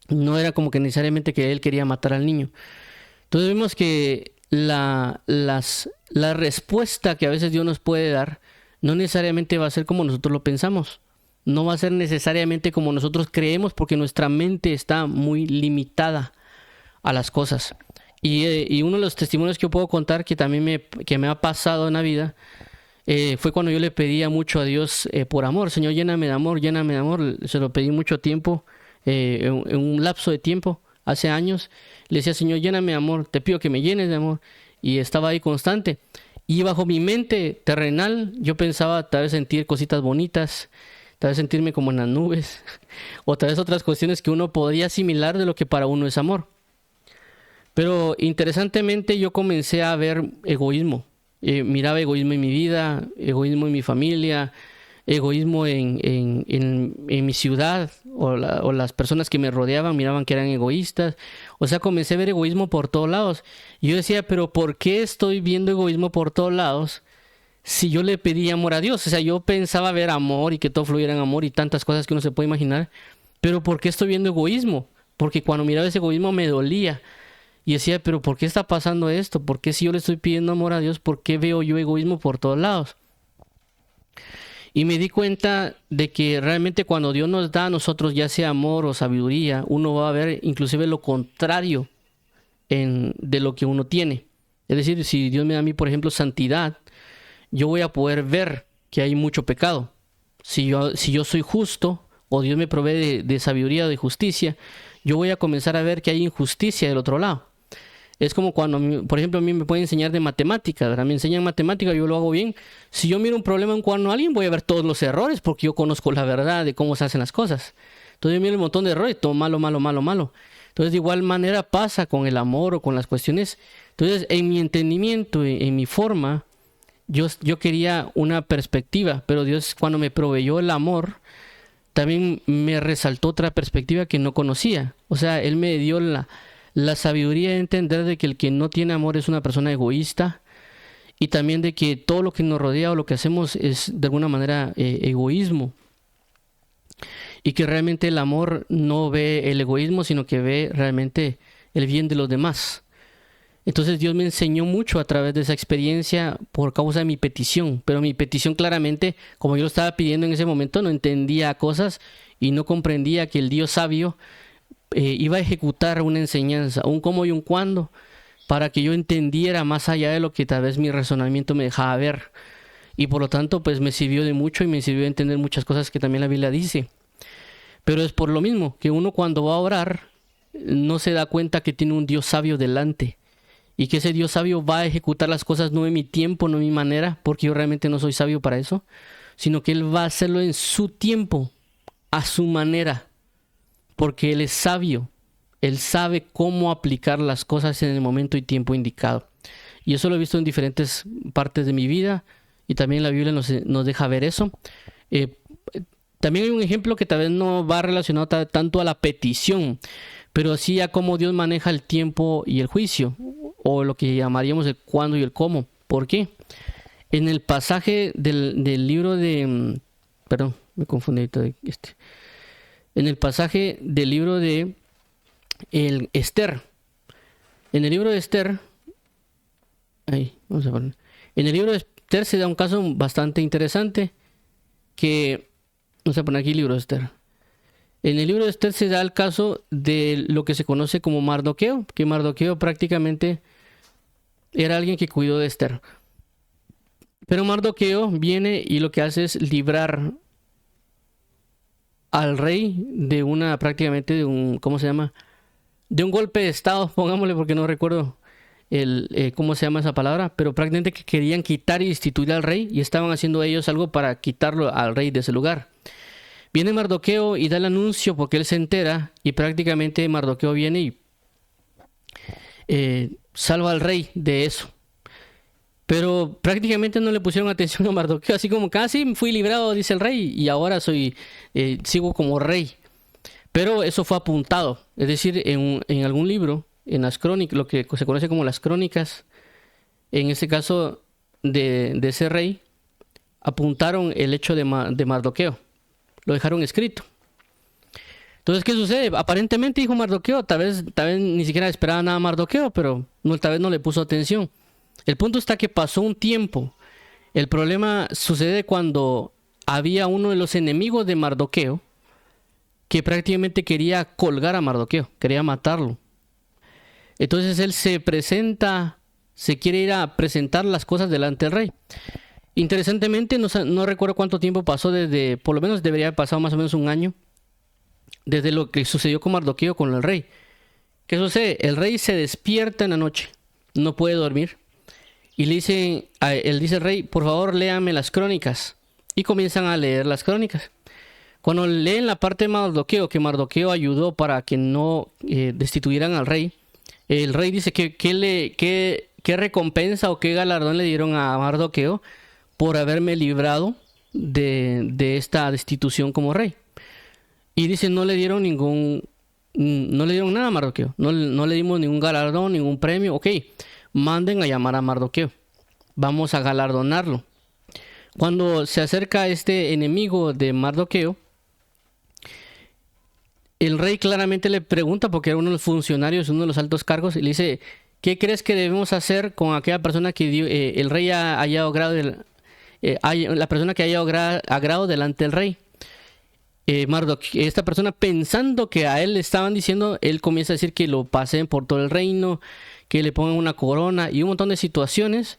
No era como que necesariamente que él quería matar al niño. Entonces vemos que la respuesta que a veces Dios nos puede dar no necesariamente va a ser como nosotros lo pensamos. No va a ser necesariamente como nosotros creemos, porque nuestra mente está muy limitada a las cosas. Y uno de los testimonios que yo puedo contar que también me ha pasado en la vida fue cuando yo le pedía mucho a Dios por amor. Señor, lléname de amor, lléname de amor. Se lo pedí mucho tiempo, en un lapso de tiempo, hace años. Le decía, Señor, lléname de amor, te pido que me llenes de amor. Y estaba ahí constante. Y bajo mi mente terrenal yo pensaba tal vez sentir cositas bonitas, tal vez sentirme como en las nubes, o tal vez otras cuestiones que uno podría asimilar de lo que para uno es amor. Pero interesantemente yo comencé a ver egoísmo. Miraba egoísmo en mi vida, egoísmo en mi familia, egoísmo en mi ciudad, o las personas que me rodeaban miraban que eran egoístas. O sea, comencé a ver egoísmo por todos lados. Y yo decía, pero ¿por qué estoy viendo egoísmo por todos lados si yo le pedí amor a Dios? O sea, yo pensaba ver amor y que todo fluyera en amor y tantas cosas que uno se puede imaginar. Pero ¿por qué estoy viendo egoísmo? Porque cuando miraba ese egoísmo me dolía. Y decía, pero ¿por qué está pasando esto? ¿Por qué si yo le estoy pidiendo amor a Dios, por qué veo yo egoísmo por todos lados? Y me di cuenta de que realmente cuando Dios nos da a nosotros, ya sea amor o sabiduría, uno va a ver inclusive lo contrario de lo que uno tiene. Es decir, si Dios me da a mí, por ejemplo, santidad, yo voy a poder ver que hay mucho pecado. Si yo soy justo, o Dios me provee de sabiduría o de justicia, yo voy a comenzar a ver que hay injusticia del otro lado. Es como cuando, por ejemplo, a mí me pueden enseñar de matemáticas, ¿verdad? Me enseñan matemáticas, yo lo hago bien. Si yo miro un problema en cuadro a alguien, voy a ver todos los errores, porque yo conozco la verdad de cómo se hacen las cosas. Entonces yo miro un montón de errores, todo malo, malo, malo, malo. Entonces de igual manera pasa con el amor o con las cuestiones. Entonces en mi entendimiento, en mi forma, yo quería una perspectiva, pero Dios, cuando me proveyó el amor, también me resaltó otra perspectiva que no conocía. O sea, Él me dio la sabiduría de entender de que el que no tiene amor es una persona egoísta, y también de que todo lo que nos rodea o lo que hacemos es de alguna manera egoísmo, y que realmente el amor no ve el egoísmo, sino que ve realmente el bien de los demás. Entonces Dios me enseñó mucho a través de esa experiencia por causa de mi petición, pero mi petición claramente, como yo lo estaba pidiendo en ese momento, no entendía cosas y no comprendía que el Dios sabio iba a ejecutar una enseñanza, un cómo y un cuándo, para que yo entendiera más allá de lo que tal vez mi razonamiento me dejaba ver. Y por lo tanto, pues me sirvió de mucho y me sirvió de entender muchas cosas que también la Biblia dice. Pero es por lo mismo que uno cuando va a orar no se da cuenta que tiene un Dios sabio delante, y que ese Dios sabio va a ejecutar las cosas no en mi tiempo, no en mi manera, porque yo realmente no soy sabio para eso, sino que Él va a hacerlo en su tiempo, a su manera, porque Él es sabio. Él sabe cómo aplicar las cosas en el momento y tiempo indicado. Y eso lo he visto en diferentes partes de mi vida, y también la Biblia nos deja ver eso. También hay un ejemplo que tal vez no va relacionado tanto a la petición, pero sí a cómo Dios maneja el tiempo y el juicio, o lo que llamaríamos el cuándo y el cómo. ¿Por qué? En el pasaje del libro de... Perdón, me confundí ahorita de este. En el pasaje del libro de Esther. En el libro de Esther... Ahí, vamos a poner. En el libro de Esther se da un caso bastante interesante que... Vamos a poner aquí el libro de Esther. En el libro de Esther se da el caso de lo que se conoce como Mardoqueo, que Mardoqueo prácticamente era alguien que cuidó de Esther. Pero Mardoqueo viene y lo que hace es librar al rey de prácticamente de un, ¿cómo se llama? De un golpe de estado, pongámosle, porque no recuerdo cómo se llama esa palabra, pero prácticamente que querían quitar y destituir al rey, y estaban haciendo ellos algo para quitarlo al rey de ese lugar. Viene Mardoqueo y da el anuncio porque él se entera, y prácticamente Mardoqueo viene y salva al rey de eso. Pero prácticamente no le pusieron atención a Mardoqueo, así como casi fui librado, dice el rey, y ahora sigo como rey. Pero eso fue apuntado, es decir, en algún libro, en las crónicas, lo que se conoce como las crónicas, en este caso de ese rey, apuntaron el hecho de Mardoqueo, lo dejaron escrito. Entonces, ¿qué sucede? Aparentemente dijo Mardoqueo, tal vez ni siquiera esperaba nada a Mardoqueo, pero tal vez no le puso atención. El punto está que pasó un tiempo. El problema sucede cuando había uno de los enemigos de Mardoqueo que prácticamente quería colgar a Mardoqueo, quería matarlo. Entonces él se quiere ir a presentar las cosas delante del rey. Interesantemente, no recuerdo cuánto tiempo pasó por lo menos debería haber pasado más o menos un año, desde lo que sucedió con Mardoqueo con el rey. ¿Qué sucede? El rey se despierta en la noche, no puede dormir, y él dice al rey, por favor léame las crónicas, y comienzan a leer las crónicas. Cuando leen la parte de Mardoqueo, que Mardoqueo ayudó para que no destituyeran al rey, el rey dice qué recompensa o qué galardón le dieron a Mardoqueo por haberme librado de esta destitución como rey. Y dice, no le dieron nada a Mardoqueo, no le dimos ningún galardón, ningún premio. Ok, manden a llamar a Mardoqueo, vamos a galardonarlo. Cuando se acerca este enemigo de Mardoqueo, el rey claramente le pregunta, porque era uno de los funcionarios, uno de los altos cargos, y le dice, ¿qué crees que debemos hacer con aquella persona que el rey haya agrado, la persona que haya agrado delante del rey? Esta persona, pensando que a él le estaban diciendo, él comienza a decir que lo pasen por todo el reino, que le pongan una corona y un montón de situaciones,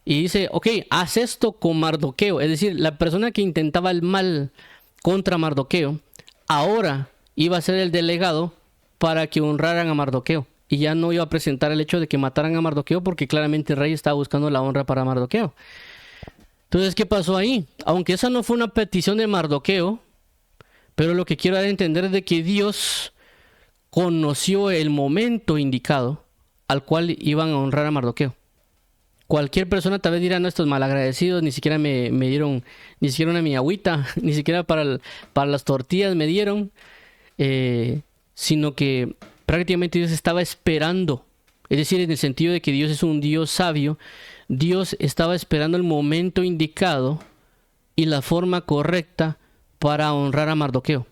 y dice, ok, haz esto con Mardoqueo. Es decir, la persona que intentaba el mal contra Mardoqueo, ahora iba a ser el delegado para que honraran a Mardoqueo, y ya no iba a presentar el hecho de que mataran a Mardoqueo, porque claramente el rey estaba buscando la honra para Mardoqueo. Entonces, ¿qué pasó ahí? Aunque esa no fue una petición de Mardoqueo, pero lo que quiero dar a entender es de que Dios conoció el momento indicado al cual iban a honrar a Mardoqueo. Cualquier persona tal vez dirá, no, estos malagradecidos ni siquiera me dieron, ni siquiera una mi agüita, ni siquiera para las tortillas me dieron, sino que prácticamente Dios estaba esperando. Es decir, en el sentido de que Dios es un Dios sabio, Dios estaba esperando el momento indicado y la forma correcta para honrar a Mardoqueo.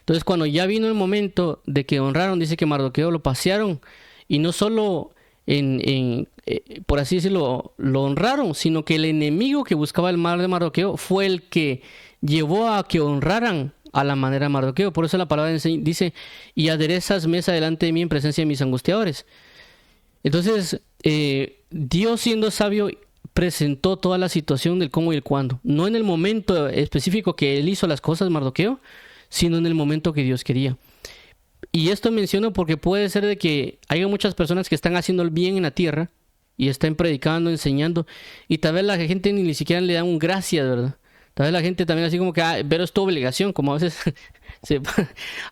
Entonces, cuando ya vino el momento de que honraron, dice que Mardoqueo lo pasearon, y no solo por así decirlo, lo honraron, sino que el enemigo que buscaba el mal de Mardoqueo fue el que llevó a que honraran a la manera de Mardoqueo. Por eso la palabra dice, y aderezas mesa delante de mí en presencia de mis angustiadores. Entonces, Dios, siendo sabio, presentó toda la situación del cómo y el cuándo. No en el momento específico que él hizo las cosas, Mardoqueo, sino en el momento que Dios quería. Y esto menciono porque puede ser de que haya muchas personas que están haciendo el bien en la tierra y están predicando, enseñando, y tal vez la gente ni siquiera le da un gracias, ¿verdad? Tal vez la gente también así como que, pero es tu obligación, como a veces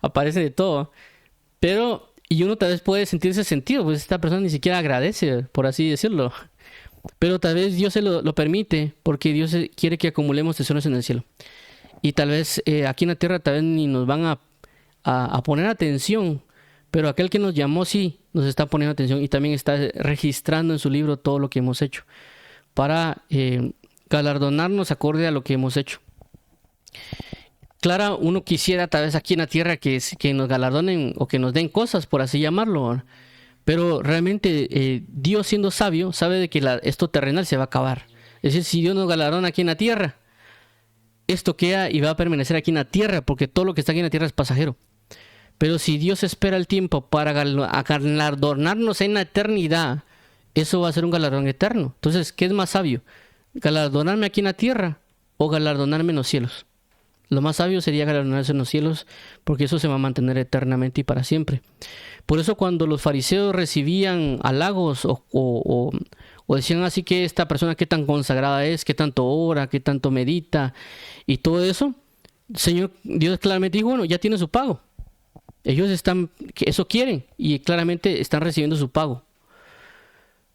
aparece de todo. Pero, y uno tal vez puede sentirse sentido, pues esta persona ni siquiera agradece, por así decirlo. Pero tal vez Dios se lo permite porque Dios quiere que acumulemos tesoros en el cielo. Y tal vez aquí en la tierra tal vez ni nos van a poner atención, pero aquel que nos llamó sí nos está poniendo atención y también está registrando en su libro todo lo que hemos hecho para galardonarnos acorde a lo que hemos hecho. Claro, uno quisiera tal vez aquí en la tierra que nos galardonen o que nos den cosas, por así llamarlo, ¿verdad? Pero realmente Dios, siendo sabio, sabe de que esto terrenal se va a acabar. Es decir, si Dios nos galardona aquí en la tierra, esto queda y va a permanecer aquí en la tierra, porque todo lo que está aquí en la tierra es pasajero. Pero si Dios espera el tiempo para galardonarnos en la eternidad, eso va a ser un galardón eterno. Entonces, ¿qué es más sabio? ¿Galardonarme aquí en la tierra o galardonarme en los cielos? Lo más sabio sería galardonarse en los cielos, porque eso se va a mantener eternamente y para siempre. Por eso cuando los fariseos recibían halagos o decían así que esta persona qué tan consagrada es, qué tanto ora, qué tanto medita y todo eso, Señor Dios claramente dijo, bueno, ya tiene su pago. Ellos eso quieren y claramente están recibiendo su pago.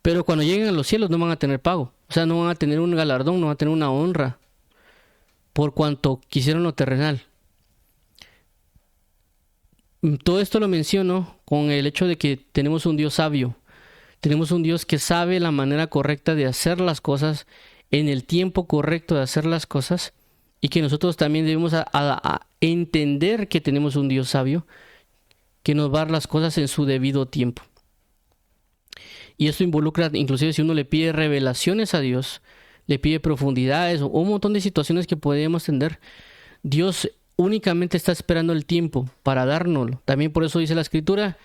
Pero cuando lleguen a los cielos no van a tener pago. O sea, no van a tener un galardón, no van a tener una honra por cuanto quisieron lo terrenal. Todo esto lo menciono con el hecho de que tenemos un Dios sabio. Tenemos un Dios que sabe la manera correcta de hacer las cosas, en el tiempo correcto de hacer las cosas, y que nosotros también debemos a entender que tenemos un Dios sabio que nos va a dar las cosas en su debido tiempo. Y esto involucra, inclusive si uno le pide revelaciones a Dios, le pide profundidades o un montón de situaciones que podemos entender, Dios únicamente está esperando el tiempo para dárnoslo. También por eso dice la Escritura,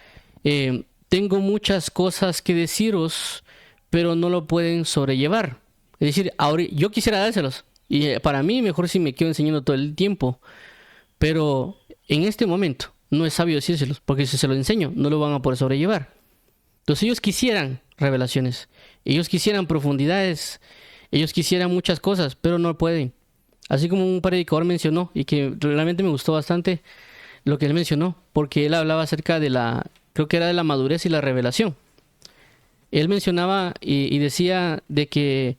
tengo muchas cosas que deciros, pero no lo pueden sobrellevar. Es decir, ahora yo quisiera dárselos, y para mí mejor si me quedo enseñando todo el tiempo, pero en este momento no es sabio decírselos, porque si se los enseño no lo van a poder sobrellevar. Entonces ellos quisieran revelaciones, ellos quisieran profundidades, ellos quisieran muchas cosas, pero no pueden. Así como un predicador mencionó, y que realmente me gustó bastante lo que él mencionó, porque él hablaba acerca de creo que era de la madurez y la revelación. Él mencionaba y decía de que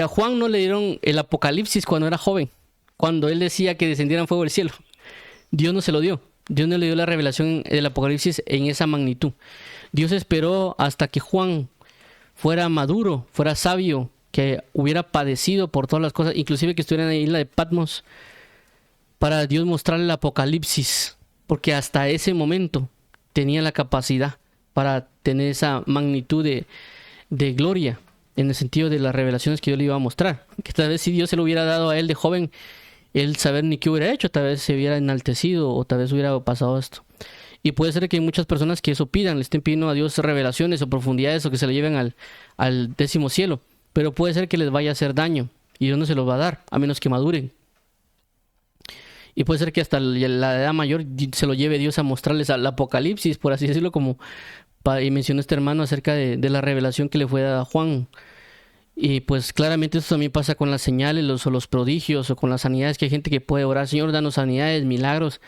a Juan no le dieron el apocalipsis cuando era joven, cuando él decía que descendiera fuego del cielo. Dios no se lo dio. Dios no le dio la revelación del apocalipsis en esa magnitud. Dios esperó hasta que Juan fuera maduro, fuera sabio, que hubiera padecido por todas las cosas, inclusive que estuviera en la isla de Patmos, para Dios mostrarle el apocalipsis, porque hasta ese momento tenía la capacidad para tener esa magnitud de gloria, en el sentido de las revelaciones que Dios le iba a mostrar. Que tal vez si Dios se lo hubiera dado a él de joven, él saber ni qué hubiera hecho, tal vez se hubiera enaltecido o tal vez hubiera pasado esto. Y puede ser que hay muchas personas que eso pidan, le estén pidiendo a Dios revelaciones o profundidades o que se le lleven al décimo cielo. Pero puede ser que les vaya a hacer daño y Dios no se los va a dar, a menos que maduren. Y puede ser que hasta la edad mayor se lo lleve Dios a mostrarles al apocalipsis, por así decirlo, como y mencionó este hermano acerca de la revelación que le fue dada a Juan. Y pues claramente esto también pasa con las señales o los prodigios o con las sanidades, que hay gente que puede orar, Señor, danos sanidades, milagros.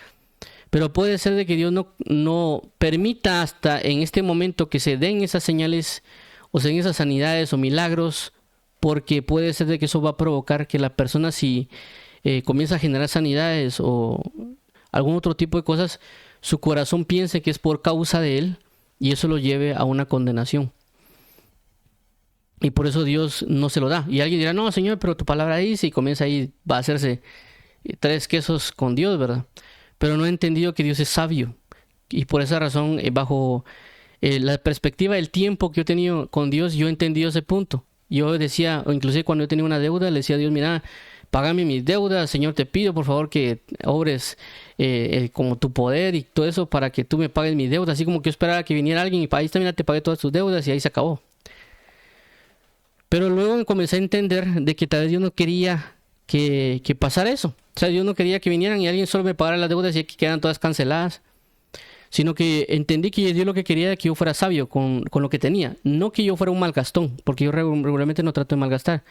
Pero puede ser de que Dios no permita hasta en este momento que se den esas señales o se den esas sanidades o milagros, porque puede ser de que eso va a provocar que la persona, si comienza a generar sanidades o algún otro tipo de cosas, su corazón piense que es por causa de él y eso lo lleve a una condenación. Y por eso Dios no se lo da. Y alguien dirá, no, Señor, pero tu palabra dice, y comienza ahí, va a hacerse 3 quesos con Dios, ¿verdad? Pero no he entendido que Dios es sabio. Y por esa razón, bajo la perspectiva del tiempo que yo he tenido con Dios, yo he entendido ese punto. Yo decía, o inclusive cuando yo tenía una deuda, le decía a Dios, mira, págame mis deudas, Señor, te pido por favor que obres como tu poder y todo eso para que tú me pagues mis deudas. Así como que yo esperaba que viniera alguien y ahí está, mira, te pagué todas tus deudas y ahí se acabó. Pero luego comencé a entender de que tal vez Dios no quería que pasara eso. O sea, Dios no quería que vinieran y alguien solo me pagara las deudas y que quedaran todas canceladas. Sino que entendí que Dios lo que quería era que yo fuera sabio con lo que tenía. No que yo fuera un malgastón, porque yo regularmente no trato de malgastar.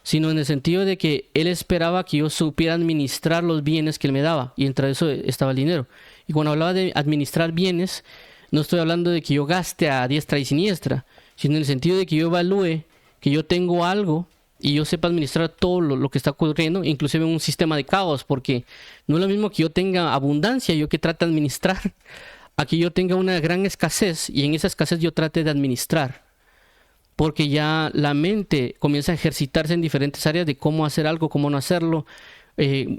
Sino en el sentido de que Él esperaba que yo supiera administrar los bienes que Él me daba. Y entre eso estaba el dinero. Y cuando hablaba de administrar bienes, no estoy hablando de que yo gaste a diestra y siniestra, sino en el sentido de que yo evalúe que yo tengo algo y yo sepa administrar todo lo que está ocurriendo, inclusive en un sistema de caos, porque no es lo mismo que yo tenga abundancia, yo que trate de administrar, a que yo tenga una gran escasez y en esa escasez yo trate de administrar, porque ya la mente comienza a ejercitarse en diferentes áreas de cómo hacer algo, cómo no hacerlo,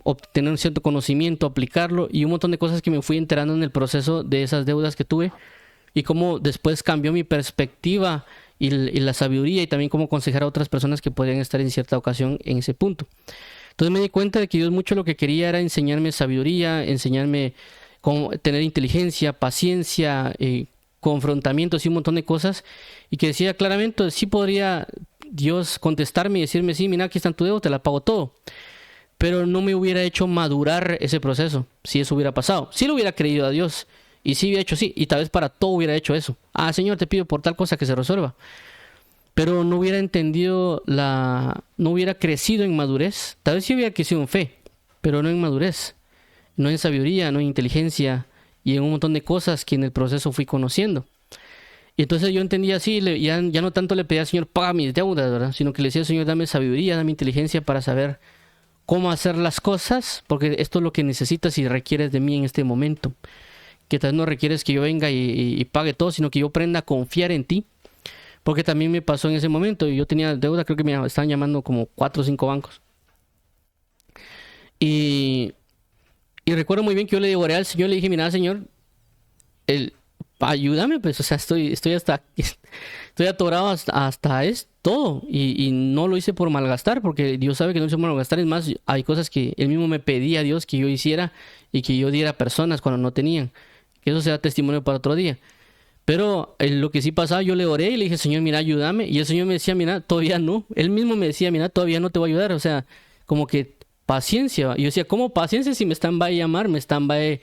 obtener un cierto conocimiento, aplicarlo y un montón de cosas que me fui enterando en el proceso de esas deudas que tuve y cómo después cambió mi perspectiva y la sabiduría y también cómo aconsejar a otras personas que podrían estar en cierta ocasión en ese punto. Entonces me di cuenta de que Dios mucho lo que quería era enseñarme sabiduría, enseñarme cómo tener inteligencia, paciencia, confrontamientos y un montón de cosas, y que decía claramente, sí podría Dios contestarme y decirme, sí, mira, aquí está tu deuda, te la pago todo, pero no me hubiera hecho madurar ese proceso si eso hubiera pasado. Si lo hubiera creído a Dios y sí hubiera hecho sí, y tal vez para todo hubiera hecho eso. Ah, Señor, te pido por tal cosa que se resuelva. Pero no hubiera entendido no hubiera crecido en madurez. Tal vez sí hubiera crecido en fe, pero no en madurez, no en sabiduría, no en inteligencia y en un montón de cosas que en el proceso fui conociendo. Y entonces yo entendía así, ya no tanto le pedía al Señor, paga mis deudas, ¿verdad? Sino que le decía al Señor, dame sabiduría, dame inteligencia para saber cómo hacer las cosas, porque esto es lo que necesitas y requieres de mí en este momento. Que tal vez no requieres que yo venga y pague todo, sino que yo aprenda a confiar en ti. Porque también me pasó en ese momento, yo tenía deuda, creo que me estaban llamando como 4 o 5 bancos. Y, y recuerdo muy bien que yo le oré al Señor, le dije, mira, Señor, ayúdame, pues, o sea, estoy atorado hasta es todo. Y no lo hice por malgastar, porque Dios sabe que no hice por malgastar. Es más, hay cosas que Él mismo me pedía a Dios que yo hiciera y que yo diera a personas cuando no tenían. Que eso sea testimonio para otro día. Pero lo que sí pasaba, yo le oré y le dije, Señor, mira, ayúdame. Y el Señor me decía, mira, todavía no. Él mismo me decía, mira, todavía no te voy a ayudar. O sea, como que paciencia. Y yo decía, ¿cómo paciencia si me están va a llamar, me están va a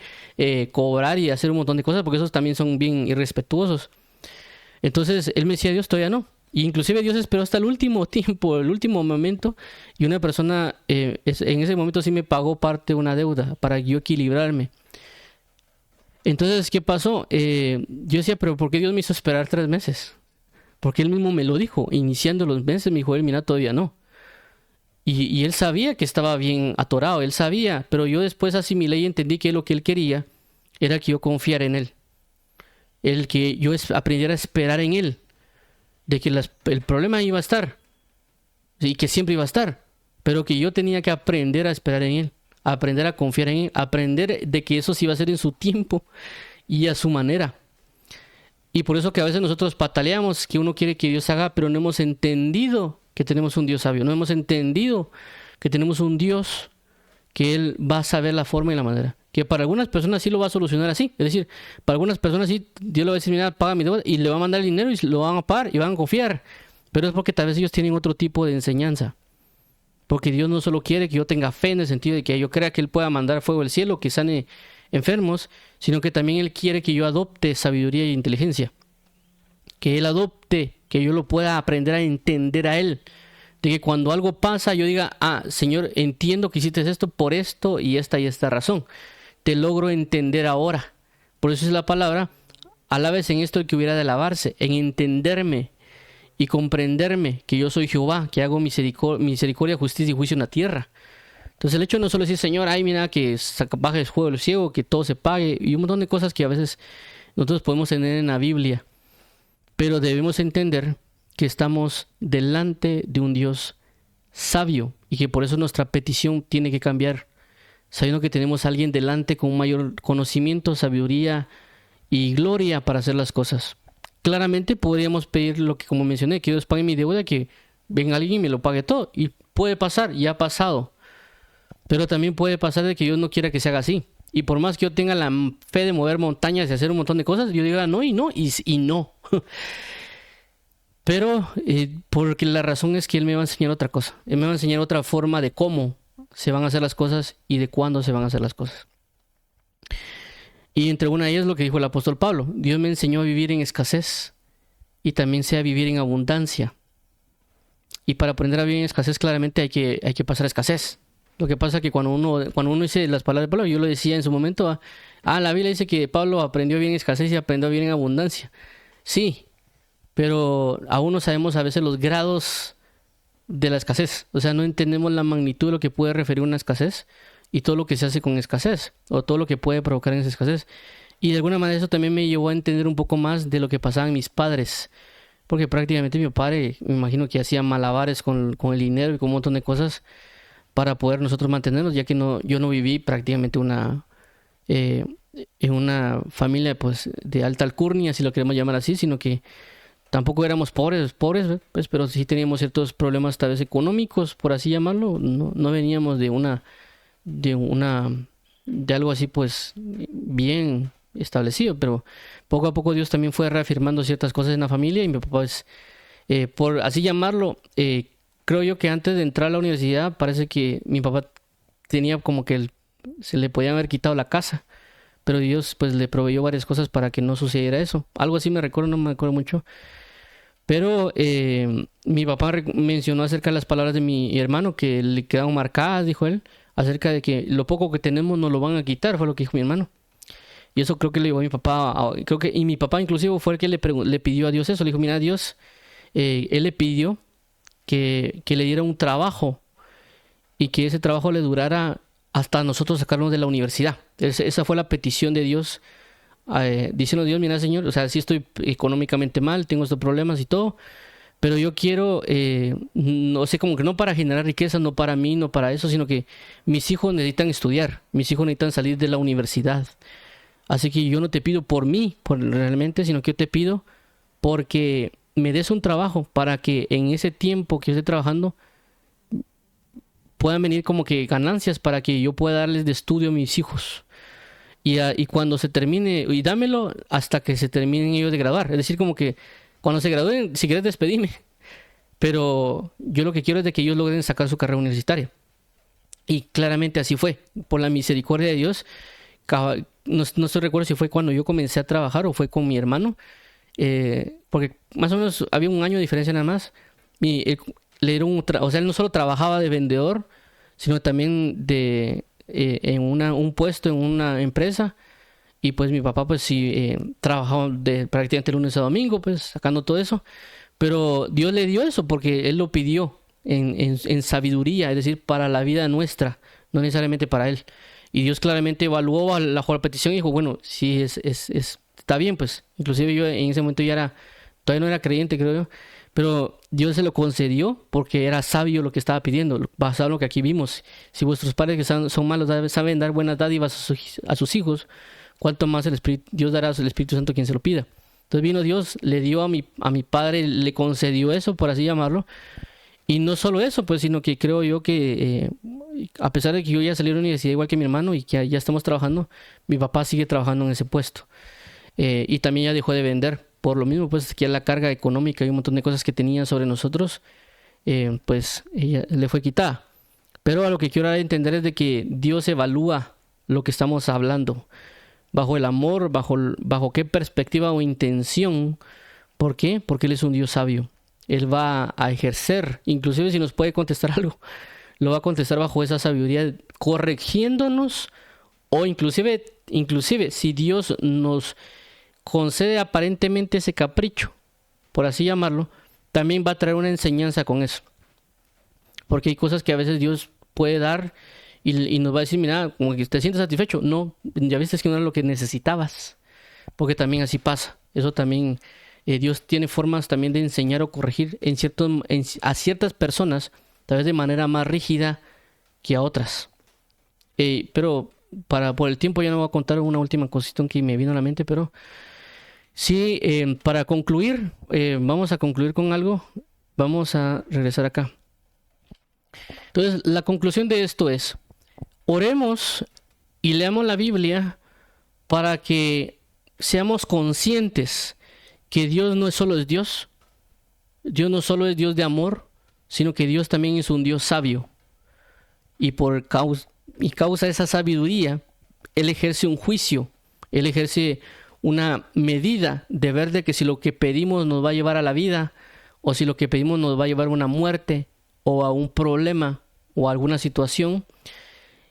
cobrar y hacer un montón de cosas? Porque esos también son bien irrespetuosos. Entonces, él me decía, Dios, todavía no. Y inclusive Dios esperó hasta el último tiempo, el último momento. Y una persona en ese momento sí me pagó parte de una deuda para yo equilibrarme. Entonces, ¿qué pasó? Yo decía, pero ¿por qué Dios me hizo esperar 3 meses? Porque Él mismo me lo dijo, iniciando los meses, me dijo, Él, mira, todavía no. Y Él sabía que estaba bien atorado, Él sabía, pero yo después asimilé y entendí que lo que Él quería era que yo confiara en Él. El que yo aprendiera a esperar en Él, de que el problema iba a estar, y que siempre iba a estar, pero que yo tenía que aprender a esperar en Él, aprender a confiar en Él, aprender de que eso sí iba a ser en su tiempo y a su manera. Y por eso que a veces nosotros pataleamos que uno quiere que Dios haga, pero no hemos entendido que tenemos un Dios sabio, no hemos entendido que tenemos un Dios que Él va a saber la forma y la manera. Que para algunas personas sí lo va a solucionar así. Es decir, para algunas personas sí, Dios le va a decir, mira, paga mi deuda, y le va a mandar el dinero y lo van a pagar y van a confiar. Pero es porque tal vez ellos tienen otro tipo de enseñanza. Porque Dios no solo quiere que yo tenga fe en el sentido de que yo crea que Él pueda mandar fuego del cielo, que sane enfermos, sino que también Él quiere que yo adopte sabiduría e inteligencia. Que Él adopte, que yo lo pueda aprender a entender a Él. De que cuando algo pasa yo diga, Señor, entiendo que hiciste esto por esto y esta razón. Te logro entender ahora. Por eso es la palabra, alabes en esto el que hubiera de alabarse, en entenderme y comprenderme que yo soy Jehová, que hago misericordia, justicia y juicio en la tierra. Entonces el hecho no solo decir, Señor, ay, mira, que baje el juego del ciego, que todo se pague, y un montón de cosas que a veces nosotros podemos tener en la Biblia. Pero debemos entender que estamos delante de un Dios sabio y que por eso nuestra petición tiene que cambiar, sabiendo que tenemos a alguien delante con un mayor conocimiento, sabiduría y gloria para hacer las cosas. Claramente podríamos pedir lo que, como mencioné, que Dios pague mi deuda, que venga alguien y me lo pague todo. Y puede pasar, ya ha pasado. Pero también puede pasar de que Dios no quiera que se haga así. Y por más que yo tenga la fe de mover montañas y hacer un montón de cosas, yo diga no y no y no. Pero porque la razón es que Él me va a enseñar otra cosa. Él me va a enseñar otra forma de cómo se van a hacer las cosas y de cuándo se van a hacer las cosas. Y entre una de ellas lo que dijo el apóstol Pablo. Dios me enseñó a vivir en escasez y también sé a vivir en abundancia. Y para aprender a vivir en escasez claramente hay que pasar a escasez. Lo que pasa es que cuando uno dice las palabras de Pablo, yo lo decía en su momento, la Biblia dice que Pablo aprendió a vivir en escasez y aprendió a vivir en abundancia. Sí, pero aún no sabemos a veces los grados de la escasez. O sea, no entendemos la magnitud de lo que puede referir una escasez y todo lo que se hace con escasez o todo lo que puede provocar en esa escasez. Y de alguna manera eso también me llevó a entender un poco más de lo que pasaban mis padres. Porque prácticamente mi padre, me imagino que hacía malabares con el dinero y con un montón de cosas para poder nosotros mantenernos, ya que yo no viví prácticamente en una familia pues de alta alcurnia, si lo queremos llamar así, sino que tampoco éramos pobres, pues, pero sí teníamos ciertos problemas tal vez económicos, por así llamarlo. No veníamos de algo así pues bien establecido, pero poco a poco Dios también fue reafirmando ciertas cosas en la familia y mi papá pues, por así llamarlo, creo yo que antes de entrar a la universidad parece que mi papá tenía como que se le podía haber quitado la casa, pero Dios pues le proveyó varias cosas para que no sucediera eso. Algo así me recuerdo, no me acuerdo mucho. Pero mi papá mencionó acerca de las palabras de mi hermano que le quedaron marcadas, dijo él, acerca de que lo poco que tenemos nos lo van a quitar, fue lo que dijo mi hermano. Y eso creo que le digo a mi papá, creo que, y mi papá inclusive fue el que le pidió a Dios eso. Le dijo, mira, Dios, él le pidió que le diera un trabajo y que ese trabajo le durara hasta nosotros sacarnos de la universidad. Esa fue la petición de Dios, diciendo Dios, mira, Señor, o sea, sí estoy económicamente mal, tengo estos problemas y todo, pero yo quiero, no sé, como que no para generar riqueza, no para mí, no para eso, sino que mis hijos necesitan estudiar, mis hijos necesitan salir de la universidad. Así que yo no te pido por mí, realmente, sino que yo te pido porque me des un trabajo para que en ese tiempo que yo esté trabajando puedan venir como que ganancias para que yo pueda darles de estudio a mis hijos. Y cuando se termine, y dámelo hasta que se terminen ellos de graduar. Es decir, como que cuando se gradúen, si quieres despedime. Pero yo lo que quiero es de que ellos logren sacar su carrera universitaria. Y claramente así fue. Por la misericordia de Dios, no estoy recuerdo si fue cuando yo comencé a trabajar o fue con mi hermano. Porque más o menos había un año de diferencia nada más. Él no solo trabajaba de vendedor, sino también en un puesto en una empresa. Y pues mi papá pues sí trabajaba prácticamente lunes a domingo, pues sacando todo eso. Pero Dios le dio eso porque Él lo pidió en sabiduría, es decir, para la vida nuestra, no necesariamente para Él. Y Dios claramente evaluó la petición y dijo, bueno, sí, está bien, pues. Inclusive yo en ese momento todavía no era creyente, creo yo. Pero Dios se lo concedió porque era sabio lo que estaba pidiendo, basado en lo que aquí vimos. Si vuestros padres que son malos saben dar buenas dádivas a sus hijos, cuánto más Dios dará al Espíritu Santo a quien se lo pida. Entonces vino Dios, le dio a mi padre, le concedió eso, por así llamarlo. Y no solo eso, pues, sino que creo yo que a pesar de que yo ya salí de la universidad igual que mi hermano y que ya estamos trabajando, mi papá sigue trabajando en ese puesto. Y también ya dejó de vender. Por lo mismo, pues, que la carga económica y un montón de cosas que tenía sobre nosotros, pues, ella le fue quitada. Pero a lo que quiero dar a entender es de que Dios evalúa lo que estamos hablando. Bajo el amor, bajo qué perspectiva o intención. ¿Por qué? Porque Él es un Dios sabio. Él va a ejercer, inclusive si nos puede contestar algo, lo va a contestar bajo esa sabiduría, corrigiéndonos, o inclusive si Dios nos concede aparentemente ese capricho, por así llamarlo, también va a traer una enseñanza con eso. Porque hay cosas que a veces Dios puede dar y nos va a decir, mira, como que te sientes satisfecho. No, ya viste que no era lo que necesitabas. Porque también así pasa. Eso también, Dios tiene formas también de enseñar o corregir a ciertas personas, tal vez de manera más rígida que a otras. Pero por el tiempo ya no voy a contar una última cuestión que me vino a la mente, pero sí, para concluir, vamos a concluir con algo. Vamos a regresar acá. Entonces, la conclusión de esto es, oremos y leamos la Biblia para que seamos conscientes que Dios no solo es Dios. Dios no solo es Dios de amor, sino que Dios también es un Dios sabio. Y por causa de esa sabiduría, Él ejerce un juicio. Él ejerce una medida de ver de que si lo que pedimos nos va a llevar a la vida, o si lo que pedimos nos va a llevar a una muerte, o a un problema, o a alguna situación.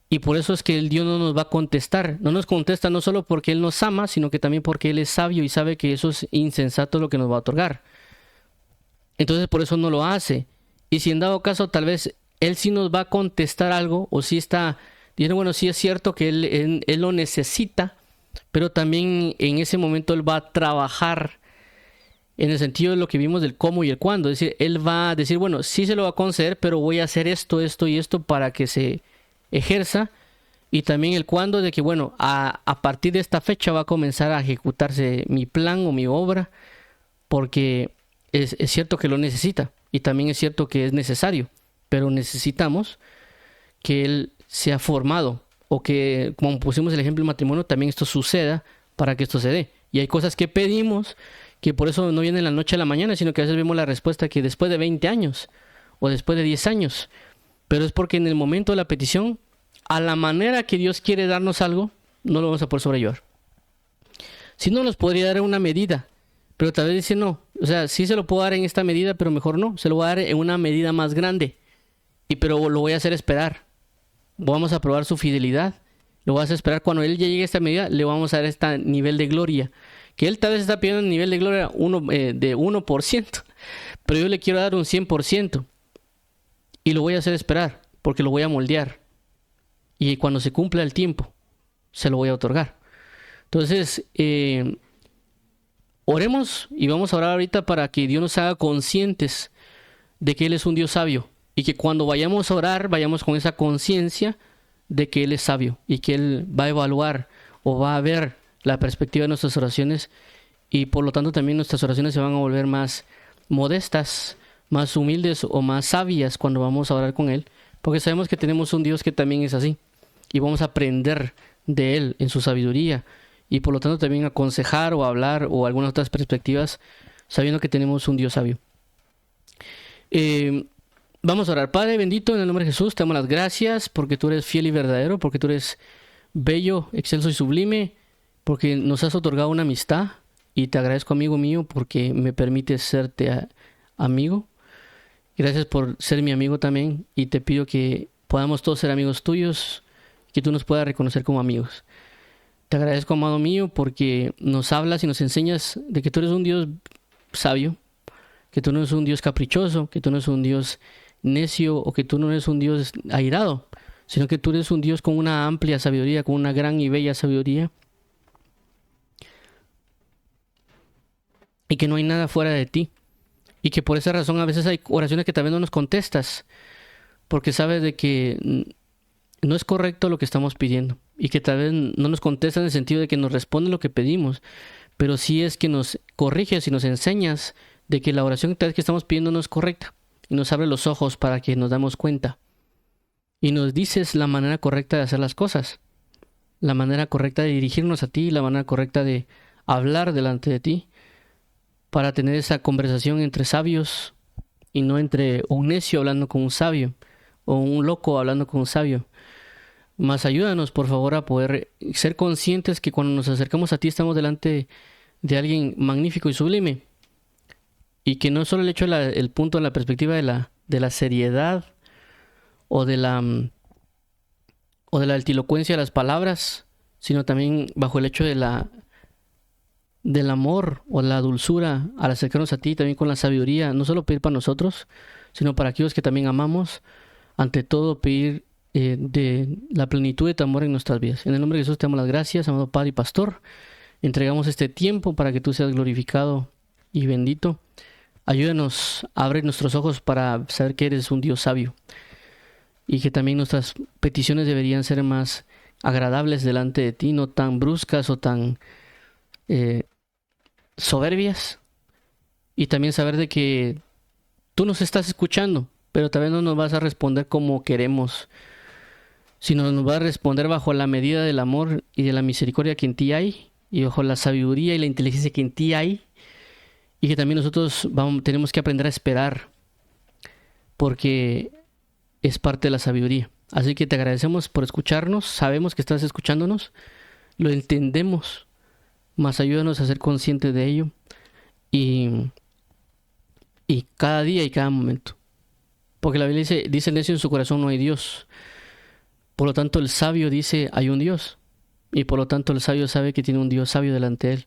Y por eso es que el Dios no nos va a contestar. No nos contesta no solo porque Él nos ama, sino que también porque Él es sabio y sabe que eso es insensato lo que nos va a otorgar. Entonces por eso no lo hace. Y si en dado caso tal vez Él sí nos va a contestar algo, o si está diciendo, bueno, sí es cierto que Él lo necesita, pero también en ese momento Él va a trabajar en el sentido de lo que vimos del cómo y el cuándo. Es decir, Él va a decir, bueno, sí se lo va a conceder, pero voy a hacer esto, esto y esto para que se ejerza. Y también el cuándo de que, bueno, a partir de esta fecha va a comenzar a ejecutarse mi plan o mi obra, porque es cierto que lo necesita y también es cierto que es necesario, pero necesitamos que Él sea formado, o que, como pusimos el ejemplo del matrimonio, también esto suceda para que esto se dé. Y hay cosas que pedimos que por eso no vienen la noche a la mañana, sino que a veces vemos la respuesta que después de 20 años o después de 10 años. Pero es porque en el momento de la petición, a la manera que Dios quiere darnos algo, no lo vamos a poder sobrellevar. Si no, nos podría dar una medida, pero tal vez dice no. O sea, sí se lo puedo dar en esta medida, pero mejor no. Se lo voy a dar en una medida más grande. Pero lo voy a hacer esperar. Vamos a probar su fidelidad. Lo vas a esperar. Cuando Él ya llegue a esta medida, le vamos a dar este nivel de gloria. Que Él tal vez está pidiendo un nivel de gloria de 1%. Pero yo le quiero dar un 100%. Y lo voy a hacer esperar. Porque lo voy a moldear. Y cuando se cumpla el tiempo, se lo voy a otorgar. Entonces, oremos y vamos a orar ahorita para que Dios nos haga conscientes de que Él es un Dios sabio. Y que cuando vayamos a orar, vayamos con esa conciencia de que Él es sabio. Y que Él va a evaluar o va a ver la perspectiva de nuestras oraciones. Y por lo tanto también nuestras oraciones se van a volver más modestas, más humildes o más sabias cuando vamos a orar con Él. Porque sabemos que tenemos un Dios que también es así. Y vamos a aprender de Él en su sabiduría. Y por lo tanto también aconsejar o hablar o algunas otras perspectivas, sabiendo que tenemos un Dios sabio. Vamos a orar. Padre bendito, en el nombre de Jesús, te damos las gracias porque tú eres fiel y verdadero, porque tú eres bello, excelso y sublime, porque nos has otorgado una amistad. Y te agradezco, amigo mío, porque me permites serte amigo. Gracias por ser mi amigo también. Y te pido que podamos todos ser amigos tuyos, que tú nos puedas reconocer como amigos. Te agradezco, amado mío, porque nos hablas y nos enseñas de que tú eres un Dios sabio, que tú no eres un Dios caprichoso, que tú no eres un Dios necio o que tú no eres un Dios airado, sino que tú eres un Dios con una amplia sabiduría, con una gran y bella sabiduría, y que no hay nada fuera de ti, y que por esa razón a veces hay oraciones que tal vez no nos contestas, porque sabes de que no es correcto lo que estamos pidiendo, y que tal vez no nos contestas en el sentido de que nos responde lo que pedimos, pero sí es que nos corriges y nos enseñas de que la oración tal vez que estamos pidiendo no es correcta, y nos abre los ojos para que nos damos cuenta, y nos dices la manera correcta de hacer las cosas, la manera correcta de dirigirnos a ti, la manera correcta de hablar delante de ti, para tener esa conversación entre sabios y no entre un necio hablando con un sabio o un loco hablando con un sabio. Más ayúdanos, por favor, a poder ser conscientes que cuando nos acercamos a ti estamos delante de alguien magnífico y sublime. Y que no solo el hecho el punto de la perspectiva de la seriedad o de la altilocuencia de las palabras, sino también bajo el hecho del amor o la dulzura al acercarnos a ti, también con la sabiduría, no solo pedir para nosotros, sino para aquellos que también amamos, ante todo pedir de la plenitud de tu amor en nuestras vidas. En el nombre de Jesús te damos las gracias, amado Padre y Pastor. Entregamos este tiempo para que tú seas glorificado y bendito. Ayúdanos a abrir nuestros ojos para saber que eres un Dios sabio y que también nuestras peticiones deberían ser más agradables delante de ti, no tan bruscas o tan soberbias, y también saber de que tú nos estás escuchando, pero tal vez no nos vas a responder como queremos, sino nos vas a responder bajo la medida del amor y de la misericordia que en ti hay, y bajo la sabiduría y la inteligencia que en ti hay, y que también nosotros tenemos que aprender a esperar, porque es parte de la sabiduría. Así que te agradecemos por escucharnos, sabemos que estás escuchándonos, lo entendemos, más ayúdanos a ser conscientes de ello, y cada día y cada momento. Porque la Biblia dice el necio en su corazón no hay Dios. Por lo tanto el sabio dice hay un Dios. Y por lo tanto el sabio sabe que tiene un Dios sabio delante de él.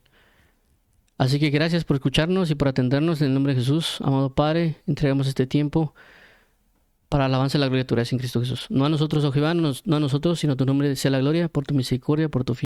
Así que gracias por escucharnos y por atendernos. En el nombre de Jesús, amado Padre, entregamos este tiempo para alabanza y la gloria de tu gracia en Cristo Jesús. No a nosotros, oh Jehová, no a nosotros, sino a tu nombre sea la gloria, por tu misericordia, por tu fidelidad.